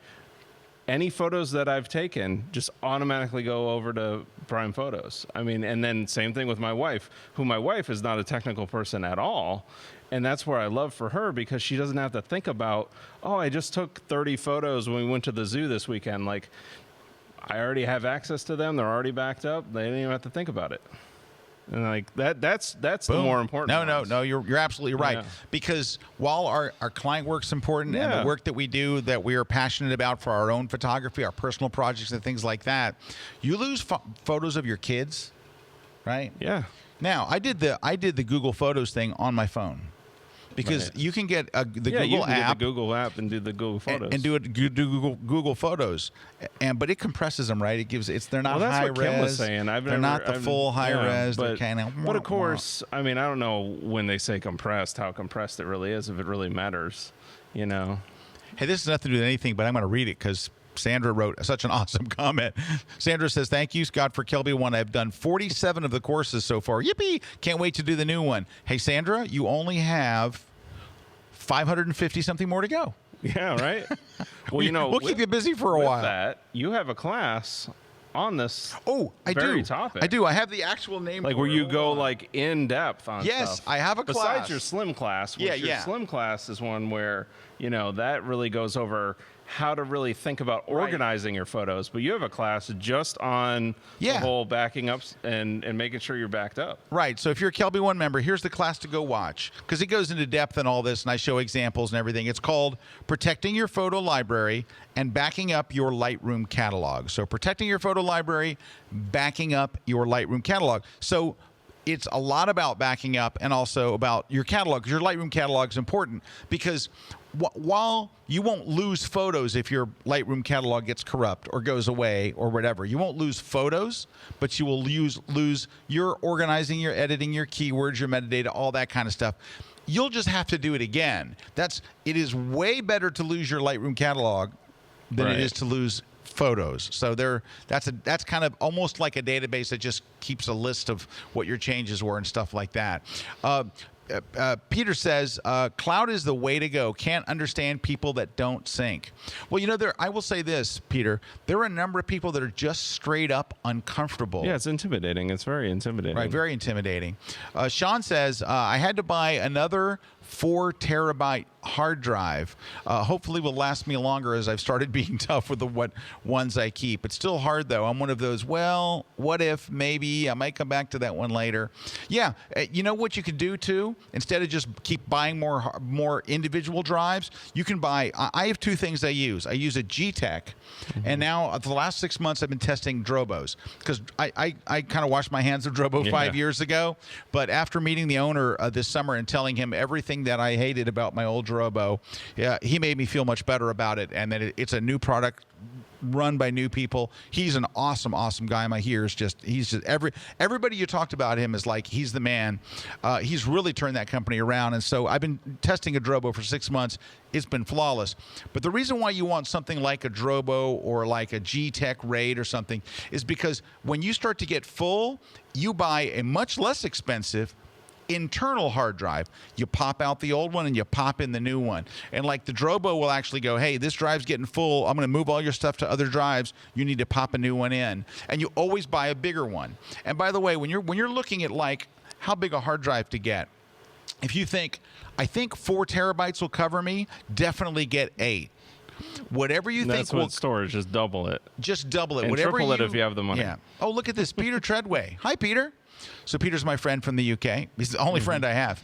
any photos that I've taken just automatically go over to Prime Photos. I mean, and then same thing with my wife, my wife is not a technical person at all. And that's where I love for her, because she doesn't have to think about, I just took 30 photos when we went to the zoo this weekend. Like, I already have access to them. They're already backed up. They didn't even have to think about it. And like that's the more important. No, you're absolutely right. Yeah. Because while our client work's important and the work that we do that we are passionate about for our own photography, our personal projects and things like that, you lose photos of your kids, right? Yeah. Now, I did the Google Photos thing on my phone. Because you can get the Google app, get the Google app and do the Google Photos and do Google Photos, but it compresses them, right? They're not that's high what res. Kim was saying. They're not the full high res. But, they're kind but of course, I mean, I don't know when they say compressed, how compressed it really is, if it really matters, you know. Hey, this has nothing to do with anything, but I'm going to read it because Sandra wrote such an awesome comment. Sandra says, "Thank you, Scott, for KelbyOne. I've done 47 of the courses so far. Yippee! Can't wait to do the new one." Hey, Sandra, you only have 550 something more to go. Yeah, right. Well, you know, we'll keep you busy for a while. That you have a class on this. I very do. topic. I do. I have the actual name. Like for where it. you go like in depth on Yes, stuff. I have a Besides class. your slim class, which your slim class is one where, you know, that really goes over how to really think about organizing your photos. But you have a class just on the whole backing up and making sure you're backed up. Right. So if you're a KelbyOne member, here's the class to go watch, because it goes into depth and all this, and I show examples and everything. It's called Protecting Your Photo Library and Backing Up Your Lightroom Catalog. So protecting your photo library, backing up your Lightroom catalog. So it's a lot about backing up and also about your catalog, because your Lightroom catalog is important, because while you won't lose photos if your Lightroom catalog gets corrupt or goes away or whatever, you won't lose photos, but you will lose your organizing, your editing, your keywords, your metadata, all that kind of stuff. You'll just have to do it again. It is way better to lose your Lightroom catalog than it is to lose photos. So that's kind of almost like a database that just keeps a list of what your changes were and stuff like that. Peter says, cloud is the way to go. Can't understand people that don't sync. Well, you know, I will say this, Peter. There are a number of people that are just straight up uncomfortable. Yeah, it's intimidating. It's very intimidating. Right, very intimidating. Sean says, I had to buy another 4 terabyte hard drive. Hopefully will last me longer as I've started being tough with what ones I keep. It's still hard, though. I'm one of those, well, what if, maybe, I might come back to that one later. Yeah, you know what you could do, too? Instead of just keep buying more individual drives, you can buy, I have 2 things I use. I use a G-Tech, and now for the last 6 months I've been testing Drobos, because I kind of washed my hands of Drobo 5 years ago, but after meeting the owner this summer and telling him everything that I hated about my old Drobo, he made me feel much better about it, and that it's a new product run by new people. He's an awesome guy. My he's just everybody you talked about him is like, he's the man. He's really turned that company around. And so I've been testing a Drobo for 6 months. It's been flawless. But the reason why you want something like a Drobo or like a G-Tech Raid or something is because when you start to get full, you buy a much less expensive internal hard drive. You pop out the old one and you pop in the new one. And like the Drobo will actually go, hey, this drive's getting full. I'm going to move all your stuff to other drives. You need to pop a new one in. And you always buy a bigger one. And by the way, when you're looking at like how big a hard drive to get, if you think, I think 4 terabytes will cover me, definitely get 8. Whatever you think will storage, just double it. Just double it. And Whatever triple it if you have the money. Yeah. Oh, look at this, Peter Treadway. Hi, Peter. So Peter's my friend from the UK. He's the only friend I have.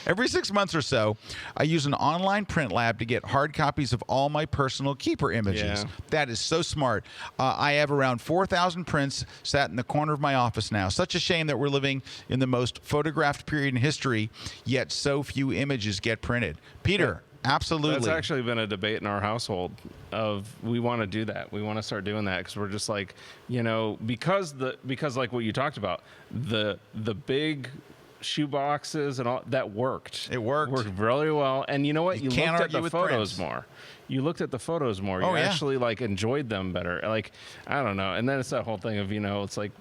Every 6 months or so, I use an online print lab to get hard copies of all my personal keeper images. Yeah. That is so smart. I have around 4,000 prints sat in the corner of my office now. Such a shame that we're living in the most photographed period in history, yet so few images get printed. Peter, absolutely. That's actually been a debate in our household of we want to do that. We want to start doing that because we're just like, because like what you talked about, the big shoe boxes and all that worked. It worked really well. And you know what? You can't looked at argue the with photos prints. more. You looked at the photos more. You Oh, yeah. actually like enjoyed them better. Like, I don't know. And then it's that whole thing of, it's like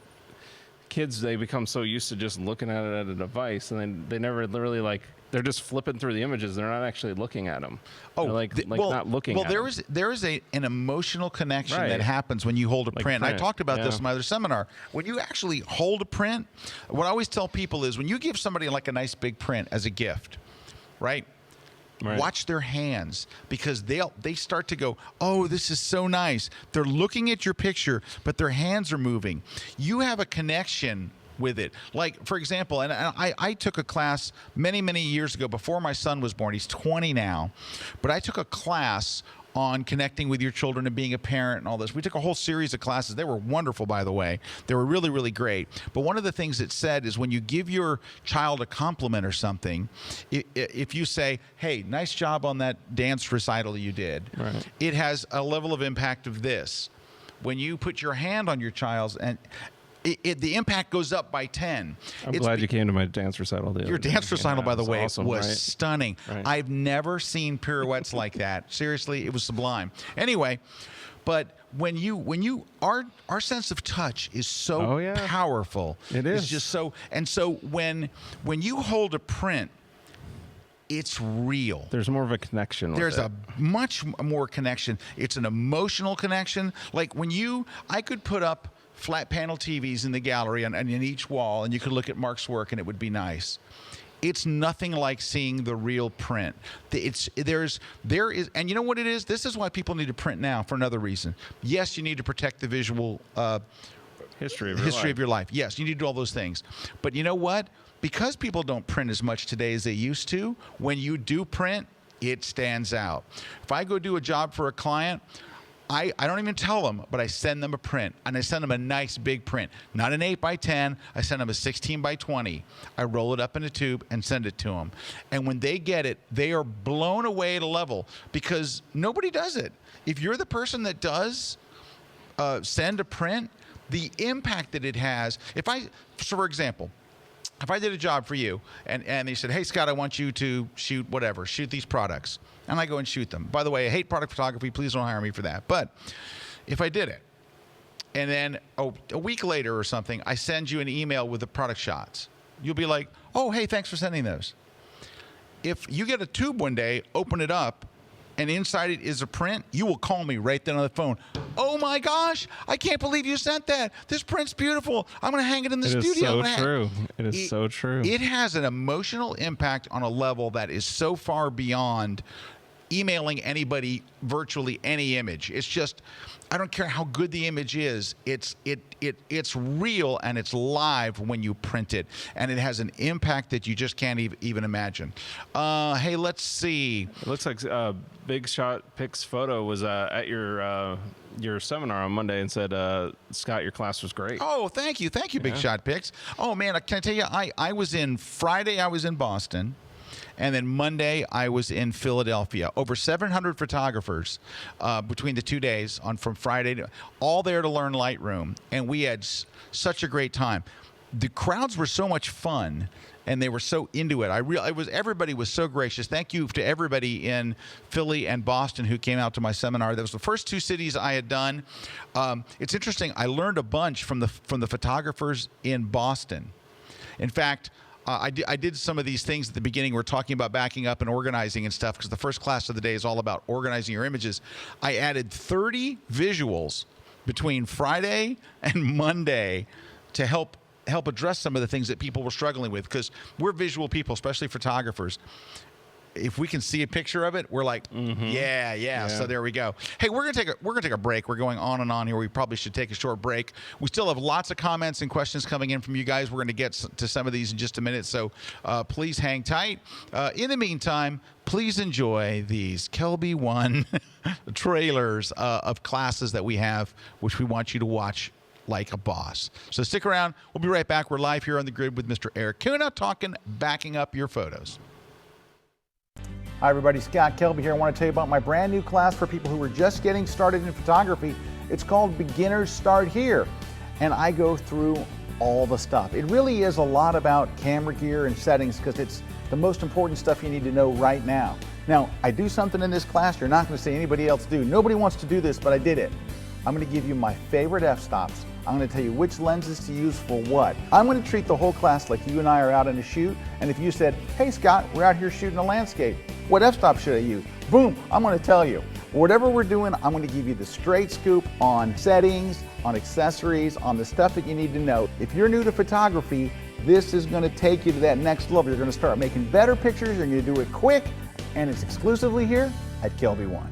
kids, they become so used to just looking at it at a device and then they never really like, they're just flipping through the images. They're not actually looking at them. Oh, they're not looking at them. Well, there is an emotional connection Right. that happens when you hold a Like print. I print, talked about this yeah. in my other seminar. When you actually hold a print, what I always tell people is when you give somebody like a nice big print as a gift, right? Right. Watch their hands because they start to go, oh, this is so nice. They're looking at your picture, but their hands are moving. You have a connection with it. Like, for example, and I took a class many, many years ago before my son was born. He's 20 now. But I took a class on connecting with your children and being a parent and all this. We took a whole series of classes. They were wonderful, by the way. They were really, really great. But one of the things it said is when you give your child a compliment or something, if you say, hey, nice job on that dance recital you did, Right. it has a level of impact of this. When you put your hand on your child's and the impact goes up by 10. I'm glad you came to my dance recital. Your dance recital, by the way, awesome, was right? stunning. Right. I've never seen pirouettes like that. Seriously, it was sublime. Anyway, but when you our sense of touch is so Oh, yeah. powerful. It It's is. just so, and so when you hold a print, it's real. There's more of a connection. There's with a much more connection. It's an emotional connection. Like I could put up flat panel TVs in the gallery and in each wall, and you could look at Mark's work, and it would be nice. It's nothing like seeing the real print. There is, and you know what it is? This is why people need to print now for another reason. Yes, you need to protect the visual history of your life. Yes, you need to do all those things. But you know what? Because people don't print as much today as they used to, when you do print, it stands out. If I go do a job for a client, I don't even tell them, but I send them a print, and I send them a nice big print. Not an 8x10. I send them a 16x20. I roll it up in a tube and send it to them. And when they get it, they are blown away at a level because nobody does it. If you're the person that does send a print, the impact that it has, so for example, if I did a job for you and they said, hey, Scott, I want you to shoot these products. And I go and shoot them. By the way, I hate product photography. Please don't hire me for that. But if I did it, and then a week later or something, I send you an email with the product shots, you'll be like, oh, hey, thanks for sending those. If you get a tube one day, open it up, and inside it is a print, you will call me right then on the phone. Oh my gosh, I can't believe you sent that. This print's beautiful. I'm going to hang it in the studio. It is so true. It is so true. It has an emotional impact on a level that is so far beyond emailing anybody virtually any image. It's just, I don't care how good the image is. It's real and it's live when you print it, and it has an impact that you just can't even imagine. Hey, let's see. It looks like Big Shot Pics Photo was at your seminar on Monday and said, Scott, your class was great. Oh, thank you, Big Shot Pics. Oh man, can I tell you? Friday I was in Boston. And then Monday, I was in Philadelphia. Over 700 photographers between the 2 days, from Friday, all there to learn Lightroom. And we had such a great time. The crowds were so much fun, and they were so into it. Everybody was so gracious. Thank you to everybody in Philly and Boston who came out to my seminar. That was the first 2 cities I had done. It's interesting. I learned a bunch from the photographers in Boston. In fact, I did some of these things at the beginning. We're talking about backing up and organizing and stuff because the first class of the day is all about organizing your images. I added 30 visuals between Friday and Monday to help address some of the things that people were struggling with, because we're visual people, especially photographers. If we can see a picture of it, we're like, yeah. So there we go. Hey, we're gonna take a break. We're going on and on here. We probably should take a short break. We still have lots of comments and questions coming in from you guys. We're gonna get to some of these in just a minute. So please hang tight. In the meantime, please enjoy these KelbyOne trailers of classes that we have, which we want you to watch like a boss. So stick around. We'll be right back. We're live here on the grid with Mr. Erik Kuna talking backing up your photos. Hi everybody, Scott Kelby here. I want to tell you about my brand new class for people who are just getting started in photography. It's called Beginners Start Here, and I go through all the stuff. It really is a lot about camera gear and settings because it's the most important stuff you need to know right now. Now, I do something in this class you're not going to see anybody else do. Nobody wants to do this, but I did it. I'm going to give you my favorite f-stops. I'm going to tell you which lenses to use for what. I'm going to treat the whole class like you and I are out on a shoot, and if you said, hey Scott, we're out here shooting a landscape, what f-stop should I use? Boom, I'm going to tell you. Whatever we're doing, I'm going to give you the straight scoop on settings, on accessories, on the stuff that you need to know. If you're new to photography, this is going to take you to that next level. You're going to start making better pictures, you're going to do it quick, and it's exclusively here at KelbyOne.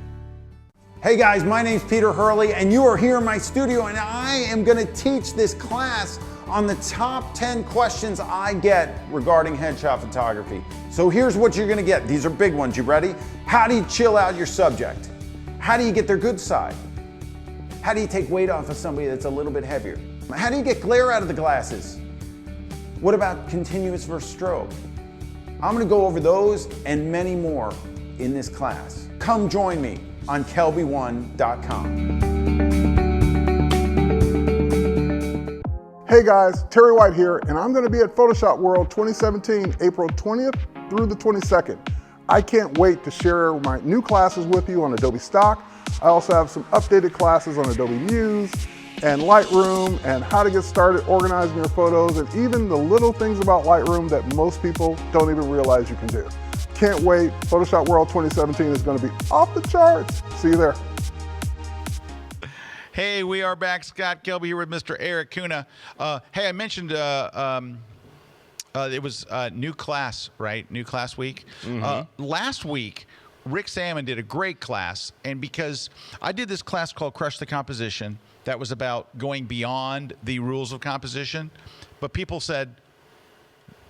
Hey guys, my name's Peter Hurley and you are here in my studio and I am going to teach this class on the top 10 questions I get regarding headshot photography. So here's what you're going to get. These are big ones. You ready? How do you chill out your subject? How do you get their good side? How do you take weight off of somebody that's a little bit heavier? How do you get glare out of the glasses? What about continuous versus strobe? I'm going to go over those and many more in this class. Come join me on KelbyOne.com. Hey guys, Terry White here, and I'm going to be at Photoshop World 2017, April 20th through the 22nd. I can't wait to share my new classes with you on Adobe Stock. I also have some updated classes on Adobe Muse and Lightroom and how to get started organizing your photos and even the little things about Lightroom that most people don't even realize you can do. Can't wait. Photoshop World 2017 is going to be off the charts. See you there. Hey, we are back. Scott Kelby here with Mr. Erik Kuna. Hey, I mentioned it was new class, right? New class week. Last week, Rick Salmon did a great class, and because I did this class called Crush the Composition that was about going beyond the rules of composition, but people said,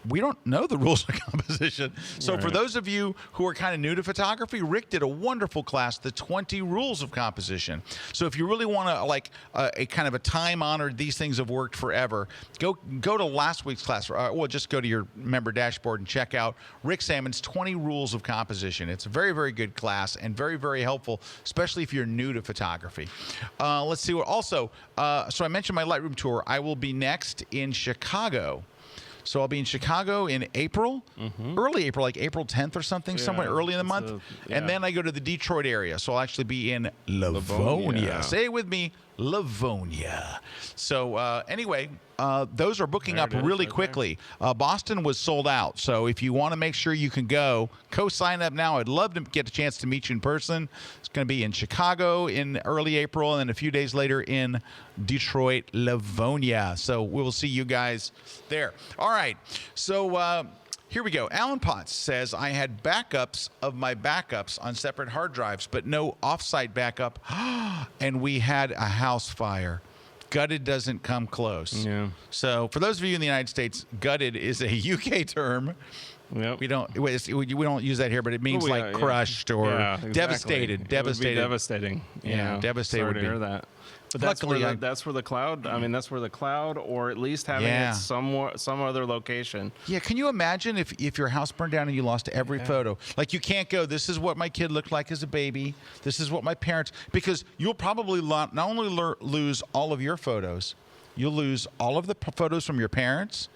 we don't know the rules of composition. So for those of you who are kind of new to photography, Rick did a wonderful class, the 20 rules of composition. So if you really want to like a kind of a time-honored, these things have worked forever, go to last week's class, or just go to your member dashboard and check out Rick Salmon's 20 rules of composition. It's a very, very good class and very, very helpful, especially if you're new to photography. Let's see what also, so I mentioned my Lightroom tour. I will be next in Chicago. So I'll be in Chicago in April, early April, like April 10th or something, somewhere early in the month. And then I go to the Detroit area. So I'll actually be in Livonia. Say it with me, Livonia. So anyway, those are booking up really quickly. Boston was sold out. So if you want to make sure you can go sign up now. I'd love to get a chance to meet you in person. It's going to be in Chicago in early April and then a few days later in Detroit, Livonia. So we'll see you guys there. All right. So here we go. Alan Potts says, I had backups of my backups on separate hard drives, but no offsite backup. And we had a house fire. Gutted doesn't come close. So for those of you in the United States, gutted is a UK term. We don't use that here, but it means like crushed or devastated. Devastated. Devastating. Devastated. Sorry to hear that. But that's where the cloud. I mean, that's where the cloud, or at least having it some other location. Yeah. Can you imagine if your house burned down and you lost every photo? Like you can't go, this is what my kid looked like as a baby. This is what my parents. Because you'll probably not only lose all of your photos, you'll lose all of the photos from your parents.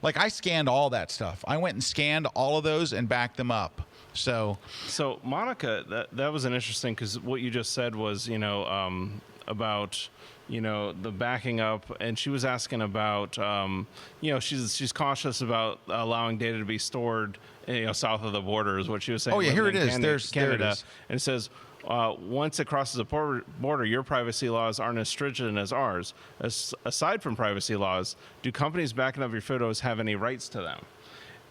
Like I scanned all that stuff. I went and scanned all of those and backed them up. So Monica, that was an interesting, because what you just said was, about the backing up, and she was asking about she's cautious about allowing data to be stored south of the border is what she was saying. Oh yeah, here it is. Canada, There it is. And it says once it crosses a border, your privacy laws aren't as stringent as ours. Aside from privacy laws, do companies backing up your photos have any rights to them?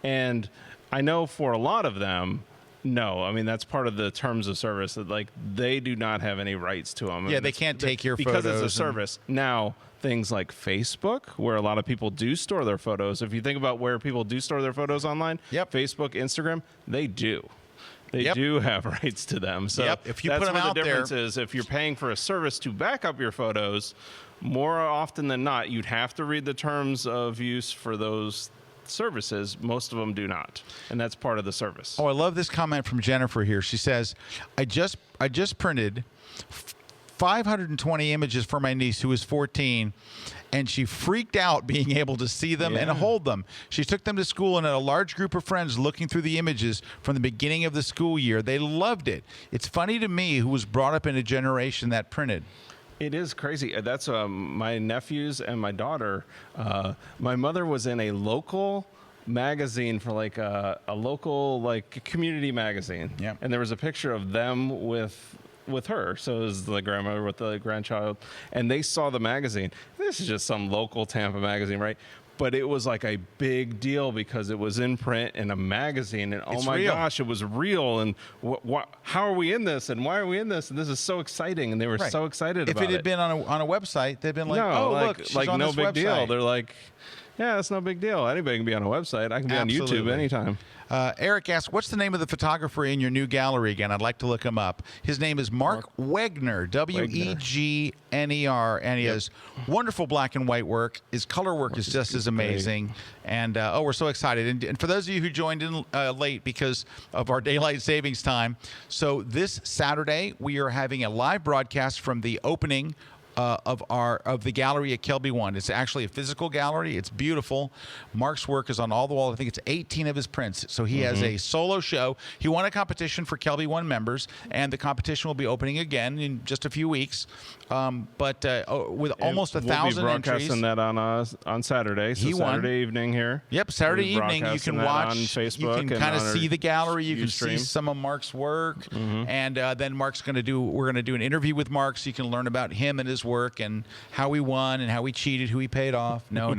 And I know for a lot of them, no. I mean, that's part of the terms of service that they do not have any rights to them. Yeah, they can't take your because photos. Because it's a service. Now, things like Facebook, where a lot of people do store their photos. If you think about where people do store their photos online, Facebook, Instagram, they do. They do have rights to them. So if you that's put them where out the difference there, is. If you're paying for a service to back up your photos, more often than not, you'd have to read the terms of use for those services. Most of them do not, and that's part of the service. Oh, I love this comment from Jennifer here. She says, I just printed 520 images for my niece who is 14, and she freaked out being able to see them and hold them. She took them to school and had a large group of friends looking through the images from the beginning of the school year. They loved it. It's funny to me, who was brought up in a generation that printed. It is crazy. That's my nephews and my daughter. My mother was in a local magazine for a local community magazine. Yeah. And there was a picture of them with her. So it was the grandmother with the grandchild, and they saw the magazine. This is just some local Tampa magazine, right? But it was like a big deal because it was in print in a magazine, and oh my gosh, it was real. And how are we in this? And why are we in this? And this is so exciting. And they were so excited about it. If it had been on a website, they'd been like, no, look, she's on no this big website. deal. They're like, yeah, it's no big deal. Anybody can be on a website. I can be on YouTube anytime. Eric asks, what's the name of the photographer in your new gallery again? I'd like to look him up. His name is Mark Wegner, Wegner, and he has wonderful black and white work. His color work is just as amazing. And, we're so excited. And for those of you who joined in late because of our daylight savings time, so this Saturday we are having a live broadcast from the opening of the gallery at KelbyOne. It's actually a physical gallery. It's beautiful. Mark's work is on all the walls. I think it's 18 of his prints. So he has a solo show. He won a competition for KelbyOne members, and the competition will be opening again in just a few weeks. But with almost 1,000 entries. We'll be broadcasting that on Saturday. So Saturday evening here. Yep, Saturday evening you can watch on Facebook. You can kind of see the gallery. You can stream. see some of Mark's work, and then we're going to do an interview with Mark, so you can learn about him and his work and how he won and how he cheated, who he paid off. No.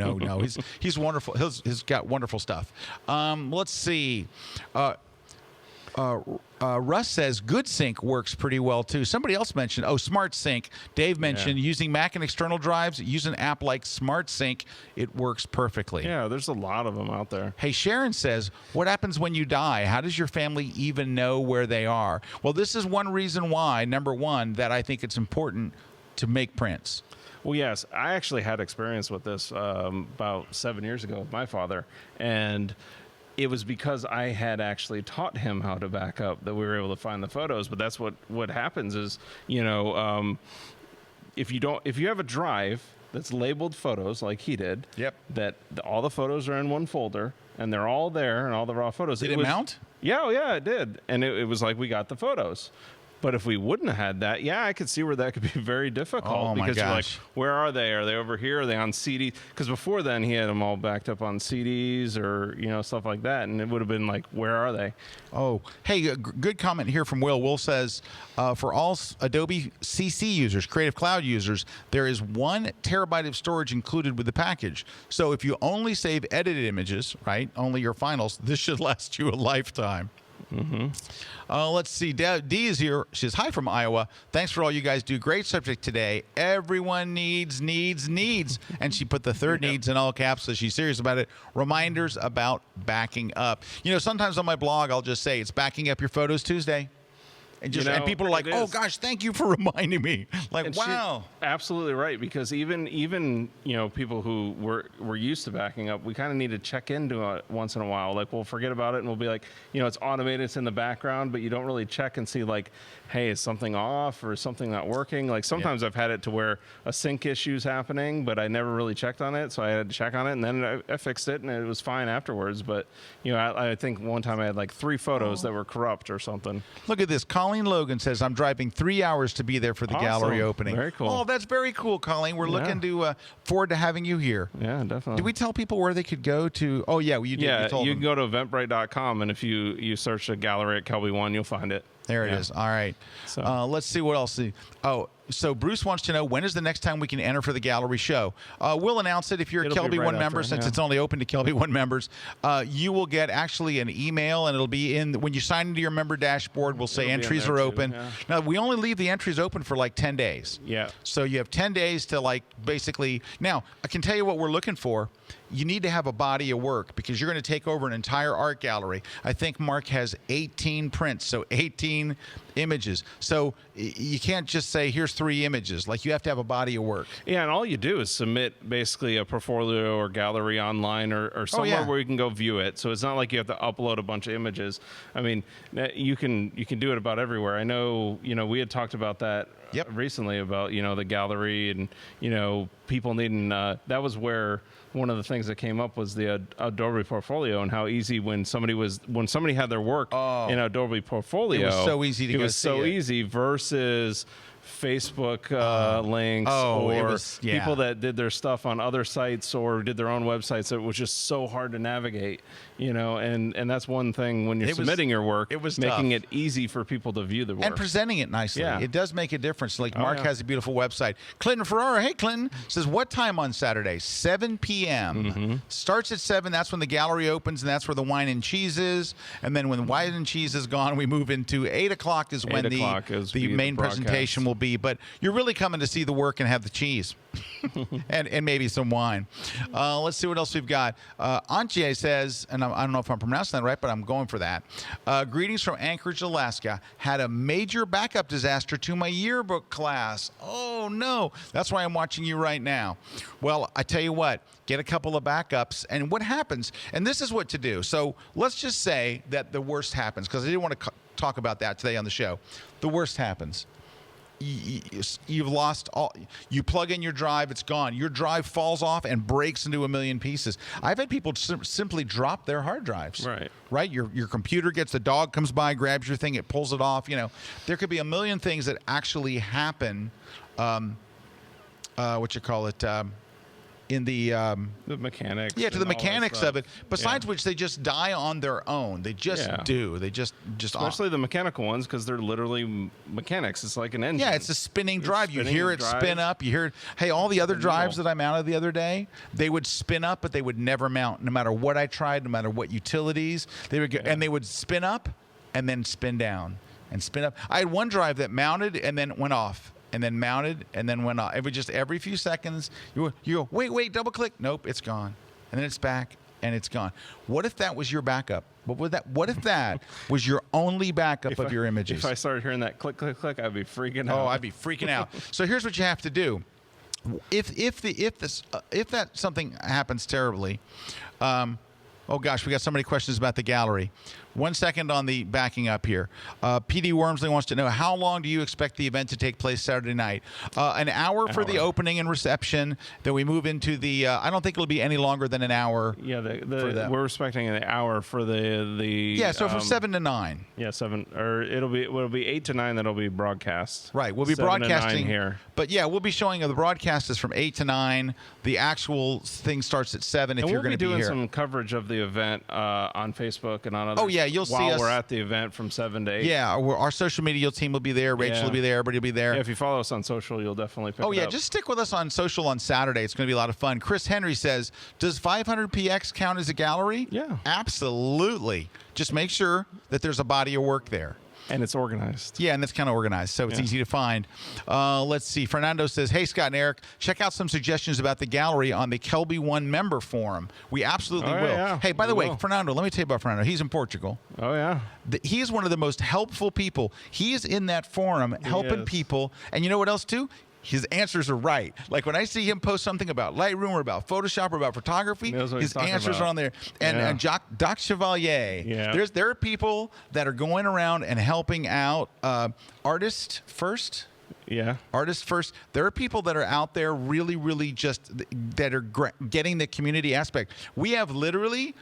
He's wonderful. He's got wonderful stuff. Let's see. Russ says Good Sync works pretty well too. Somebody else mentioned, Smart Sync. Dave mentioned using Mac and external drives, use an app like Smart Sync. It works perfectly. Yeah, there's a lot of them out there. Hey, Sharon says, what happens when you die? How does your family even know where they are? Well, this is one reason why, number one, that I think it's important to make prints. Well, yes, I actually had experience with this about 7 years ago with my father, and it was because I had actually taught him how to back up that we were able to find the photos. But that's what happens is, if you have a drive that's labeled photos like he did, that all the photos are in one folder and they're all there and all the raw photos. Did it mount? Yeah, it did, and it was like we got the photos. But if we wouldn't have had that, I could see where that could be very difficult. Because you're like, where are they? Are they over here? Are they on CD? Because before then, he had them all backed up on CDs or, stuff like that. And it would have been like, where are they? Oh, hey, good comment here from Will. Will says, for all Adobe CC users, Creative Cloud users, there is 1 terabyte of storage included with the package. So if you only save edited images, right, only your finals, this should last you a lifetime. Let's see. Dee is here. She says, hi from Iowa. Thanks for all you guys do. Great subject today. Everyone needs. And she put the third needs in all caps, so she's serious about it. Reminders about backing up. Sometimes on my blog, I'll just say it's backing up your photos Tuesday. And people are like, oh gosh, thank you for reminding me. Like, wow. Absolutely right, because even people who were used to backing up, we kind of need to check into it once in a while. Like, we'll forget about it and we'll be like, it's automated, it's in the background, but you don't really check and see like, hey, is something off or is something not working? Like sometimes I've had it to where a sync issue is happening, but I never really checked on it, so I had to check on it, and then I fixed it and it was fine afterwards. But I think one time I had like 3 photos that were corrupt or something. Look at this. Colleen Colleen Logan says, I'm driving 3 hours to be there for the gallery opening. Very cool. Oh, that's very cool, Colleen. We're looking to forward to having you here. Yeah, definitely. Did we tell people where they could go to? Oh, yeah, you did. Yeah, you told you them. can go to eventbrite.com, and if you search a gallery at KelbyOne, you'll find it. There it is. All right. So. Let's see what else. Oh, so Bruce wants to know, when is the next time we can enter for the gallery show? We'll announce it if you're It'll a be KelbyOne right member, after, since it's only open to KelbyOne members. You will get actually an email, and it'll be in when you sign into your member dashboard. We'll say It'll be in entries there are too, open. yeah. Now, we only leave the entries open for like 10 days. Yeah. So you have 10 days to basically. Now, I can tell you what we're looking for. You need to have a body of work because you're going to take over an entire art gallery. I think Mark has 18 prints, so 18 images. So you can't just say, here's 3 images. Like, you have to have a body of work. Yeah, and all you do is submit basically a portfolio or gallery online or somewhere where you can go view it. So it's not like you have to upload a bunch of images. I mean, you can do it about everywhere. I know, we had talked about that recently about, the gallery and, people needing, that was where one of the things that came up was the Adobe portfolio and how easy when somebody had their work in Adobe portfolio. It was so easy to go see it. It was so easy versus Facebook links people that did their stuff on other sites or did their own websites. It was just so hard to navigate, and that's one thing when you're submitting your work, it was making tough. it easy for people to view the work. And presenting it nicely. Yeah. It does make a difference. Like Mark has a beautiful website. Clinton Ferrara, hey Clinton, says, what time on Saturday? 7 p.m. Mm-hmm. Starts at 7. That's when the gallery opens, and that's where the wine and cheese is. And then when the wine and cheese is gone, we move into 8 o'clock is when the main presentation will be. But you're really coming to see the work and have the cheese. and maybe some wine. Let's see what else we've got. Antje says, and I don't know if I'm pronouncing that right, but I'm going for that. Greetings from Anchorage, Alaska. Had a major backup disaster to my yearbook class. Oh, no. That's why I'm watching you right now. Well, I tell you what, get a couple of backups. And what happens, and this is what to do. So let's just say that the worst happens, because I didn't want to talk about that today on the show. The worst happens. You've lost all. You plug in your drive, it's gone. Your drive falls off and breaks into a million pieces. I've had people simply drop their hard drives. Right. Your computer gets, the dog comes by, grabs your thing, it pulls it off. There could be a million things that actually happen. In the mechanics. Yeah, to the mechanics of it. Besides which, they just die on their own. They just do. They just especially the mechanical ones, because they're literally mechanics. It's like an engine. Yeah, it's a spinning drive. You hear it spin up. You hear it. Hey, all the other drives that I mounted the other day, they would spin up, but they would never mount. No matter what I tried, no matter what utilities, they would and they would spin up and then spin down and spin up. I had one drive that mounted and then went off. And then mounted, and then went off. It would just every few seconds, you go, wait, double click. Nope, it's gone. And then it's back, and it's gone. What if that was your backup? What if that was your only backup of your images? If I started hearing that click, click, click, I'd be freaking out. Oh, I'd be freaking out. So here's what you have to do. If that something happens terribly, oh gosh, we got so many questions about the gallery. 1 second on the backing up here. PD Wormsley wants to know, how long do you expect the event to take place Saturday night? An hour for the opening and reception. Then we move into the. I don't think it'll be any longer than an hour. Yeah, we're expecting an hour for the. Yeah, so from 7 to 9. Yeah, 7, or it'll be 8 to 9 that'll be broadcast. Right, we'll be 7 broadcasting to 9 here. But yeah, we'll be showing the broadcast is from 8 to 9. The actual thing starts at 7. If you're going to be here, we'll be doing some coverage of the event on Facebook and on other. Oh yeah, you'll see us while we're at the event from 7 to 8. Yeah, our social media team will be there. Rachel will be there. Everybody will be there. Yeah, if you follow us on social, you'll definitely pick it up. Just stick with us on social on Saturday. It's going to be a lot of fun. Chris Henry says, does 500px count as a gallery? Yeah. Absolutely. Just make sure that there's a body of work there. And it's organized. Yeah, and it's kind of organized, so it's easy to find. Let's see. Fernando says, hey, Scott and Eric, check out some suggestions about the gallery on the KelbyOne member forum. We absolutely will. Yeah, hey, by the way, Fernando, let me tell you about Fernando. He's in Portugal. Oh, yeah. He is one of the most helpful people. He is in that forum helping people. And you know what else, too? His answers are right. Like when I see him post something about Lightroom or about Photoshop or about photography, his answers are on there. And Doc Chevalier, there are people that are going around and helping out artists first. Yeah. Artists first. There are people that are out there really, really just that are getting the community aspect. We have literally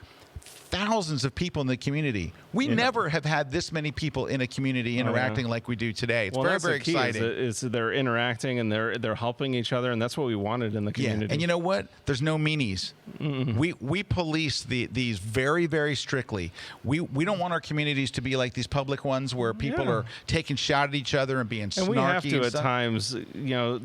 thousands of people in the community. We never have had this many people in a community interacting like we do today. It's very, very exciting. Is they're interacting and they're helping each other, and that's what we wanted in the community. Yeah, and you know what? There's no meanies. We police these very, very strictly. We don't want our communities to be like these public ones where people are taking shot at each other and being snarky. And we have to at stuff. times,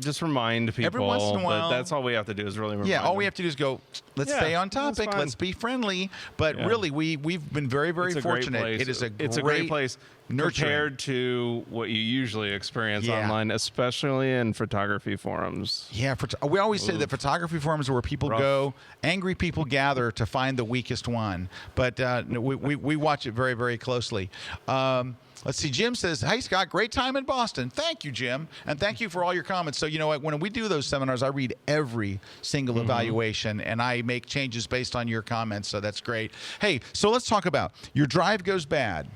just remind people. Every once in a while. But that's all we have to do is really remind all we them. have to do is go, let's stay on topic, let's be friendly. But really, we've been very, very fortunate. It is a great place compared to what you usually experience online, especially in photography forums. Yeah, we always say that photography forums are where people go, angry people gather to find the weakest one. But we watch it very, very closely. Let's see. Jim says, "Hey, Scott, great time in Boston." Thank you, Jim. And thank you for all your comments. So, you know what? When we do those seminars, I read every single evaluation, and I make changes based on your comments. So that's great. Hey, so let's talk about your drive goes bad.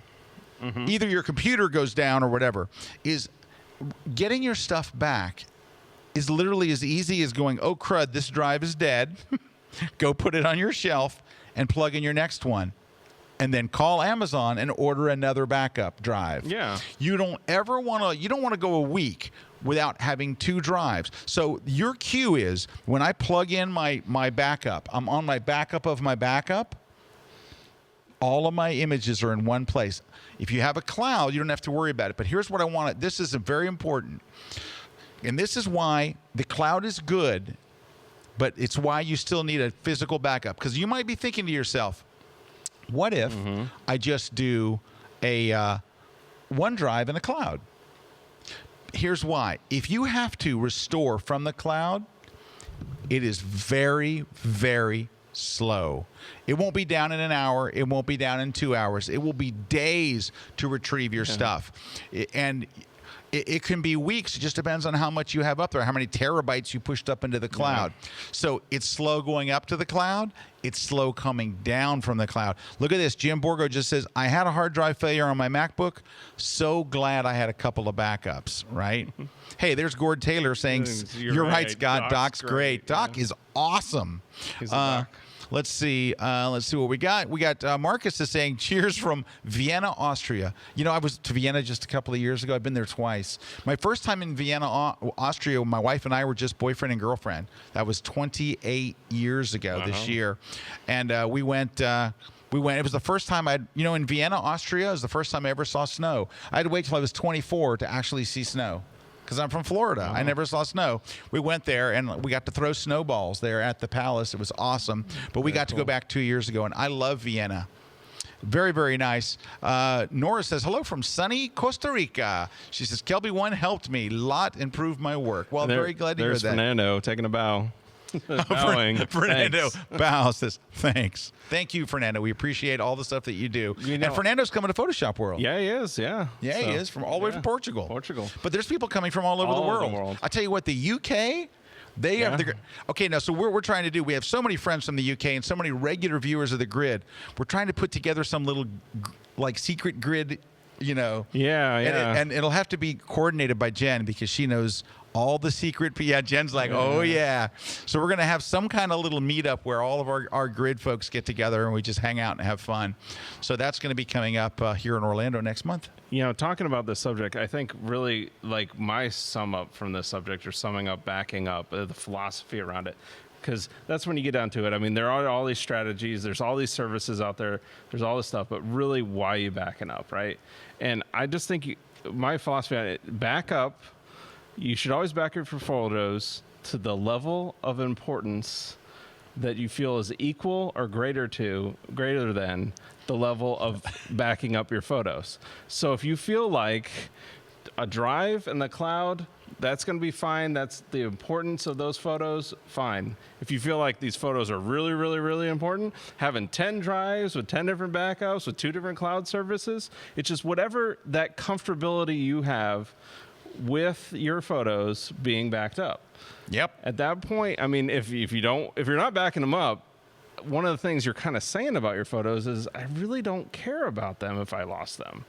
Either your computer goes down or whatever. Is getting your stuff back is literally as easy as going, oh, crud, this drive is dead. Go put it on your shelf and plug in your next one. And then call Amazon and order another backup drive. Yeah. You don't want to go a week without having 2 drives. So your cue is when I plug in my backup, I'm on my backup of my backup. All of my images are in one place. If you have a cloud, you don't have to worry about it. But here's what I want. This is very important. And this is why the cloud is good, but it's why you still need a physical backup. Because you might be thinking to yourself, what if I just do a OneDrive in the cloud? Here's why. If you have to restore from the cloud, it is very, very slow. It won't be down in an hour. It won't be down in 2 hours. It will be days to retrieve your stuff. And it can be weeks. It just depends on how much you have up there, how many terabytes you pushed up into the cloud. So it's slow going up to the cloud. It's slow coming down from the cloud. Look at this. Jim Borgo just says, I had a hard drive failure on my MacBook. So glad I had a couple of backups, right? Hey, there's Gord Taylor saying, you're right, Scott. Doc's great. Doc is awesome. He's a doc. Let's see what we got. We got Marcus is saying, cheers from Vienna, Austria. You know, I was to Vienna just a couple of years ago. I've been there twice. My first time in Vienna, Austria, my wife and I were just boyfriend and girlfriend. That was 28 years ago this year. And we went, it was the first time in Vienna, Austria, it was the first time I ever saw snow. I had to wait till I was 24 to actually see snow. Because I'm from Florida. I never saw snow. We went there, and we got to throw snowballs there at the palace. It was awesome. But we got to go back 2 years ago, and I love Vienna. Very, very nice. Nora says, hello from sunny Costa Rica. She says, KelbyOne helped me. Lot improved my work. Well, very glad to hear that. There's Fernando taking a bow. Fernando bows says, thanks. Thank you, Fernando. We appreciate all the stuff that you do. And Fernando's coming to Photoshop World. Yeah, he is. Yeah. Yeah, he is. From all the way from Portugal. But there's people coming from all over the world. I tell you what, the UK, they have the... Okay, now, so we're trying to do... We have so many friends from the UK and so many regular viewers of the grid. We're trying to put together some little, secret grid, Yeah. And it'll have to be coordinated by Jen because she knows all the secret. Yeah, Jen's like, oh, yeah. So we're going to have some kind of little meetup where all of our grid folks get together and we just hang out and have fun. So that's going to be coming up here in Orlando next month. Talking about this subject, I think really my sum up from this subject or summing up, backing up, the philosophy around it. Because that's when you get down to it. I mean, there are all these strategies. There's all these services out there. There's all this stuff. But really, why are you backing up, right? And I just think my philosophy on it, back up. You should always back up your photos to the level of importance that you feel is equal or greater than the level of backing up your photos. So if you feel like a drive in the cloud, that's going to be fine. That's the importance of those photos, fine. If you feel like these photos are really, really, really important, having 10 drives with 10 different backups with 2 different cloud services, it's just whatever that comfortability you have with your photos being backed up. Yep. At that point, I mean, if you're not backing them up, one of the things you're kind of saying about your photos is I really don't care about them if I lost them.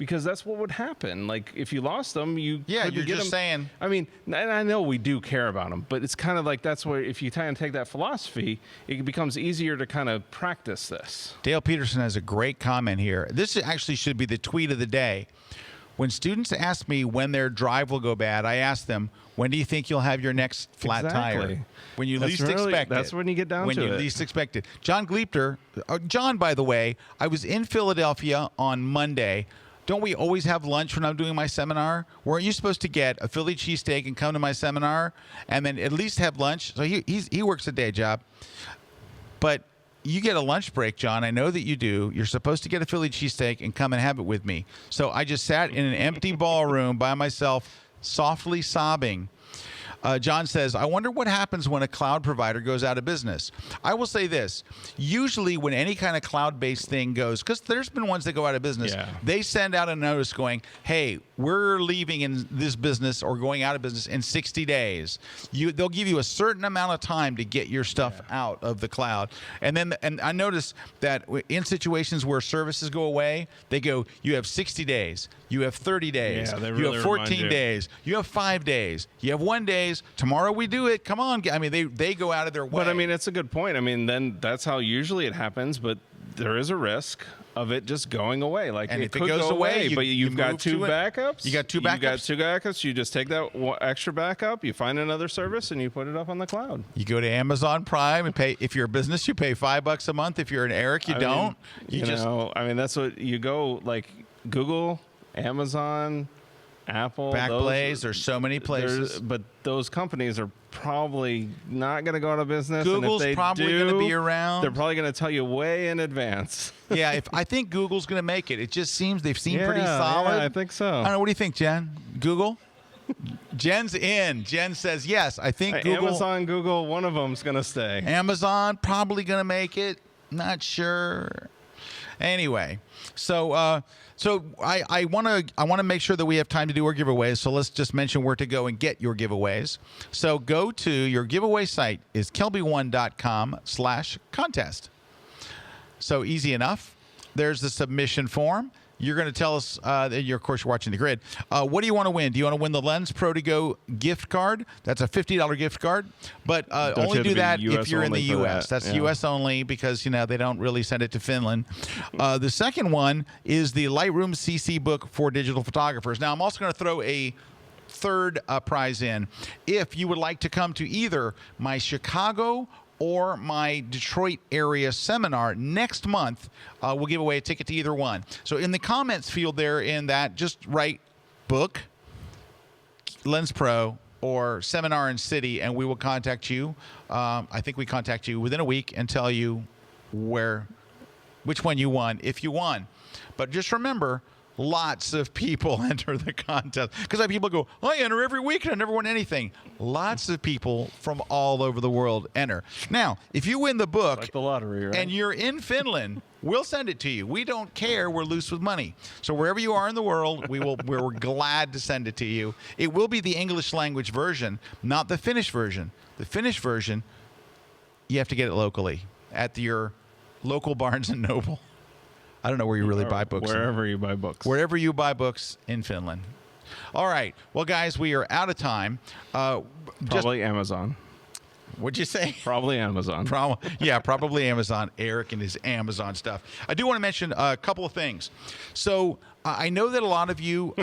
because that's what would happen. Like if you lost them, you Yeah, couldn't you're get just them. saying. I mean, and I know we do care about them, but it's kind of like that's where if you try and take that philosophy, it becomes easier to kind of practice this. Dale Peterson has a great comment here. This actually should be the tweet of the day. When students ask me when their drive will go bad, I ask them, when do you think you'll have your next flat Exactly. tire? When you That's least really- expect it. that's when you get down when to you it. least expect it. John Gleepter, John, by the way, I was in Philadelphia on Monday. Don't we always have lunch when I'm doing my seminar? Weren't you supposed to get a Philly cheesesteak and come to my seminar and then at least have lunch? So he works a day job. But you get a lunch break, John. I know that you do. You're supposed to get a Philly cheesesteak and come and have it with me. So I just sat in an empty ballroom by myself, softly sobbing. John says, I wonder what happens when a cloud provider goes out of business. I will say this. Usually when any kind of cloud-based thing goes, because there's been ones that go out of business, they send out a notice going, hey, we're leaving in this business or going out of business in 60 days. They'll give you a certain amount of time to get your stuff out of the cloud. And I notice that in situations where services go away, they go, you have 60 days. You have 30 days. Yeah, they you really have remind 14 you. days. You have 5 days. You have 1 day. Tomorrow we do it. Come on. I mean, they go out of their way. But I mean, it's a good point. I mean, then that's how usually it happens, but there is a risk of it just going away. Like And it if it could goes go away, but you you've got move two to it. backups. You got two You got backups? two backups. You just take that extra backup, you find another service, and you put it up on the cloud. You go to Amazon Prime and pay. If you're a business, you pay $5 a month. If you're an Eric, you don't. You know, I mean, that's what you go like Google, Amazon, Apple, Backblaze. There's so many places. But those companies are probably not going to go out of business. Google's and if they probably going to be around. They're probably going to tell you way in advance. Yeah, I think Google's going to make it. It just seems they've seemed pretty solid. Yeah, I think so. I don't know. What do you think, Jen? Google? Jen's in. Jen says yes. I think Google. Amazon, Google, one of them's going to stay. Amazon probably going to make it. Not sure. Anyway, so I want to make sure that we have time to do our giveaways. So let's just mention where to go and get your giveaways. So go to your giveaway site is KelbyOne.com/contest. So easy enough. There's the submission form. You're going to tell us, of course, you're watching the grid. What do you want to win? Do you want to win the Lens Pro To Go gift card? That's a $50 gift card. But only do that if you're in the U.S. That's U.S. only because, they don't really send it to Finland. The second one is the Lightroom CC book for digital photographers. Now, I'm also going to throw a third prize in. If you would like to come to either my Chicago or my Detroit area seminar next month, we'll give away a ticket to either one. So in the comments field there in that, just write book, Lens Pro, or seminar in city, and we will contact you. I think we contact you within a week and tell you which one you won, if you won. But just remember, lots of people enter the contest. Because people go, I enter every week and I never win anything. Lots of people from all over the world enter. Now, if you win the book Like the lottery, right? and you're in Finland, we'll send it to you. We don't care. We're loose with money. So wherever you are in the world, we're glad to send it to you. It will be the English language version, not the Finnish version. The Finnish version, you have to get it locally at your local Barnes & Noble. I don't know where you really buy books. Wherever you buy books. Wherever you buy books in Finland. All right. Well, guys, we are out of time. Probably Amazon. What'd you say? Probably Amazon. Probably Amazon. Eric and his Amazon stuff. I do want to mention a couple of things. So I know that a lot of you...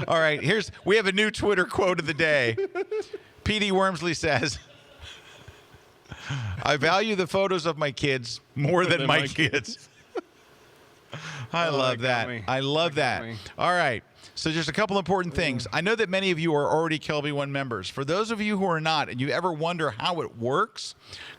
All right. We have a new Twitter quote of the day. P.D. Wormsley says... I value the photos of my kids more than my kids. I love that. I love that. All right. So just a couple important things. I know that many of you are already KelbyOne members. For those of you who are not and you ever wonder how it works,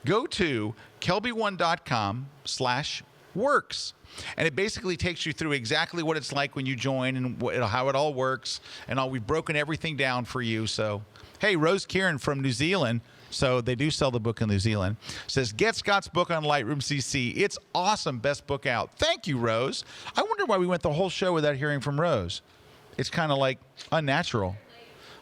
go to KelbyOne.com/works. And it basically takes you through exactly what it's like when you join and how it all works. And we've broken everything down for you. So, hey, Rose Kieran from New Zealand. So they do sell the book in New Zealand. Says, get Scott's book on Lightroom CC. It's awesome. Best book out. Thank you, Rose. I wonder why we went the whole show without hearing from Rose. It's kind of like unnatural.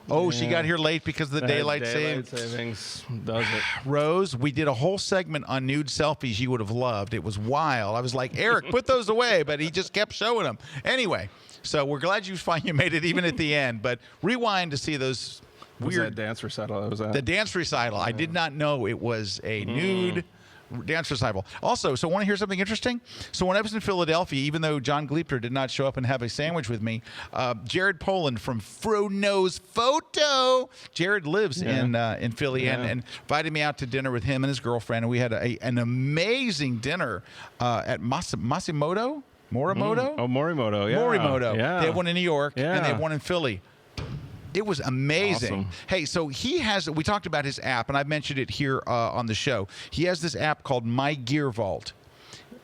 Oh, she got here late because of the daylight savings does it. Rose, we did a whole segment on nude selfies you would have loved. It was wild. I was like, Eric, put those away, but he just kept showing them. Anyway, so we're glad you made it even at the end. But rewind to see those weird that dance recital. The dance recital. I did not know it was a nude dance recital. Also, so want to hear something interesting? So when I was in Philadelphia, even though John Gleepter did not show up and have a sandwich with me, Jared Poland from Fro Knows Photo. Jared lives in Philly and invited me out to dinner with him and his girlfriend, and we had an amazing dinner at Morimoto. Morimoto, yeah. Morimoto. Yeah. They have one in New York, and they have one in Philly. It was amazing. Awesome. Hey, so we talked about his app, and I've mentioned it here on the show. He has this app called My Gear Vault.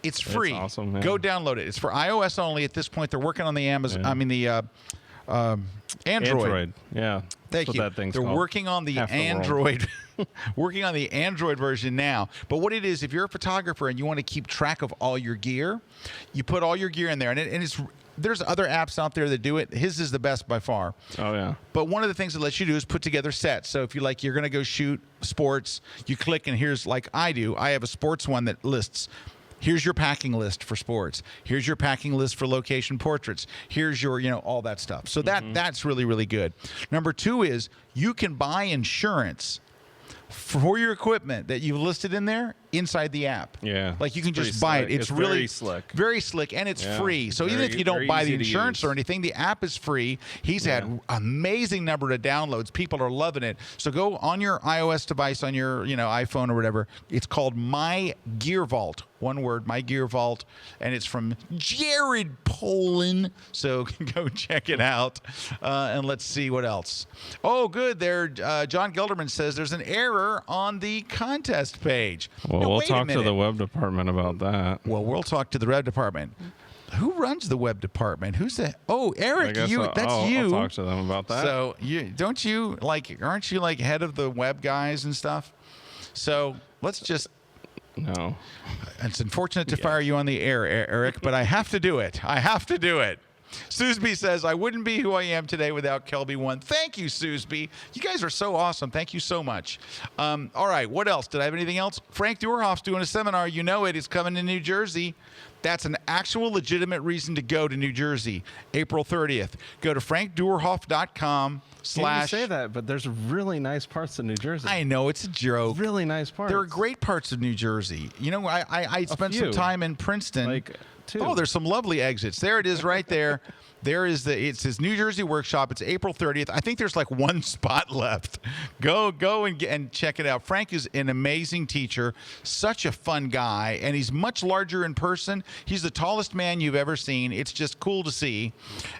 It's free. It's awesome, man. Go download it. It's for iOS only at this point. They're working on the Amazon. I mean the Android. Yeah. Thank you. They're working on the Android. Working on the Android version now. But what it is, if you're a photographer and you want to keep track of all your gear, you put all your gear in there, and it's. There's other apps out there that do it. His is the best by far. Oh, yeah. But one of the things it lets you do is put together sets. So if you're going to go shoot sports, you click, and here's like I do. I have a sports one that lists, here's your packing list for sports. Here's your packing list for location portraits. Here's your, all that stuff. So that's really, really good. Number 2 is you can buy insurance for your equipment that you've listed in there inside the app. Yeah. Like you can just buy it. It's really very slick, and it's free. So even if you don't buy the insurance or anything, the app is free. He's had amazing number of downloads. People are loving it. So go on your iOS device, on your iPhone or whatever. It's called My Gear Vault. One word, My Gear Vault, and it's from Jared Poland. So go check it out, and let's see what else. Oh, good. There, John Gelderman says there's an error on the contest page. Well, we'll talk to the web department about that. Well, we'll talk to the web department. Who runs the web department? Who's the? Oh, Eric, that's you. I'll talk to them about that. So aren't you like head of the web guys and stuff? So let's just. No. It's unfortunate to fire you on the air, Eric, but I have to do it. Susby says, I wouldn't be who I am today without KelbyOne. Thank you, Susby. You guys are so awesome. Thank you so much. All right, what else? Did I have anything else? Frank Duerhoff's doing a seminar. You know it. He's coming to New Jersey. That's an actual legitimate reason to go to New Jersey, April 30th. Go to frankduerhoff.com/ You say that, but there's really nice parts of New Jersey. I know, it's a joke. Really nice parts. There are great parts of New Jersey. I spent some time in Princeton. Like 2. Oh, there's some lovely exits. There it is right there. It says New Jersey Workshop. It's April 30th. I think there's like one spot left. Go and check it out. Frank is an amazing teacher, such a fun guy, and he's much larger in person. He's the tallest man you've ever seen. It's just cool to see,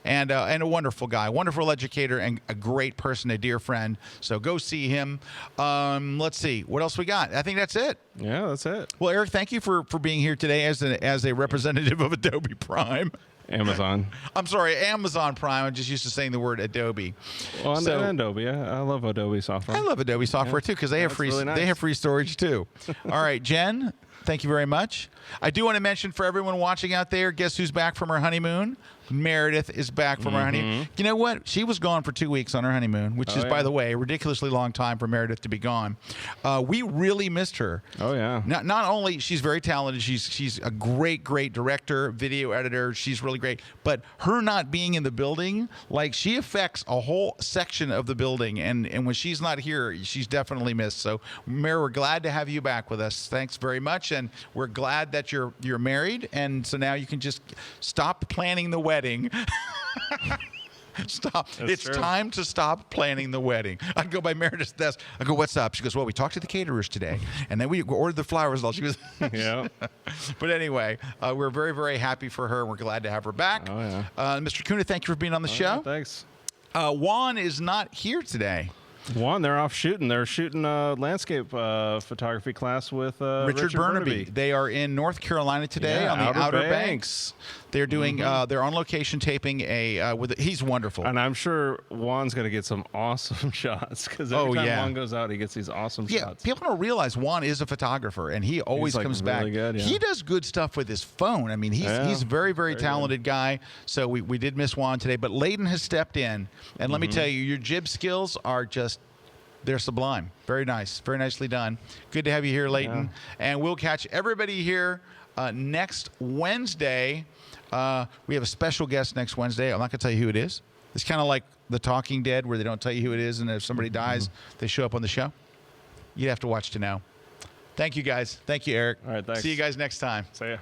and a wonderful guy, wonderful educator, and a great person, a dear friend. So go see him. Let's see what else we got. I think that's it. Yeah, that's it. Well, Eric, thank you for being here today as a representative of Adobe Prime. Amazon. I'm sorry, Amazon Prime. I'm just used to saying the word Adobe. Well, and Adobe. I love Adobe software. I love Adobe software too because they have free. Really nice. They have free storage too. All right, Jen. Thank you very much. I do want to mention for everyone watching out there, guess who's back from her honeymoon? Meredith is back from her honeymoon. You know what? She was gone for 2 weeks on her honeymoon, which is, by the way, a ridiculously long time for Meredith to be gone. We really missed her. Oh, yeah. Not only she's very talented, she's a great director, video editor. She's really great. But her not being in the building, like she affects a whole section of the building. And when she's not here, she's definitely missed. So, Mary, we're glad to have you back with us. Thanks very much. And we're glad that you're married. And so now you can just stop planning the wedding. Stop. It's time to stop planning the wedding. I go by Meredith's desk. I go, what's up? She goes, well, we talked to the caterers today, and then we ordered the flowers. She goes, yeah. But anyway, we're very, very happy for her, and we're glad to have her back. Oh, yeah. Mr. Kuna, thank you for being on the show. Thanks. Juan is not here today. One, they're off shooting. They're shooting a landscape photography class with Richard Burnaby. They are in North Carolina today on the Outer Banks. They're doing. They're on location taping he's wonderful. And I'm sure Juan's going to get some awesome shots because every time Juan goes out, he gets these awesome shots. People don't realize Juan is a photographer, and he always comes back. Good, He does good stuff with his phone. I mean, he's a very, very talented guy. So we did miss Juan today, but Layden has stepped in, and let me tell you, your jib skills are just. They're sublime. Very nice. Very nicely done. Good to have you here, Layden. Yeah. And we'll catch everybody here next Wednesday. We have a special guest next Wednesday. I'm not going to tell you who it is. It's kind of like The Talking Dead where they don't tell you who it is, and if somebody dies, they show up on the show. You'd have to watch to know. Thank you, guys. Thank you, Eric. All right, thanks. See you guys next time. See ya.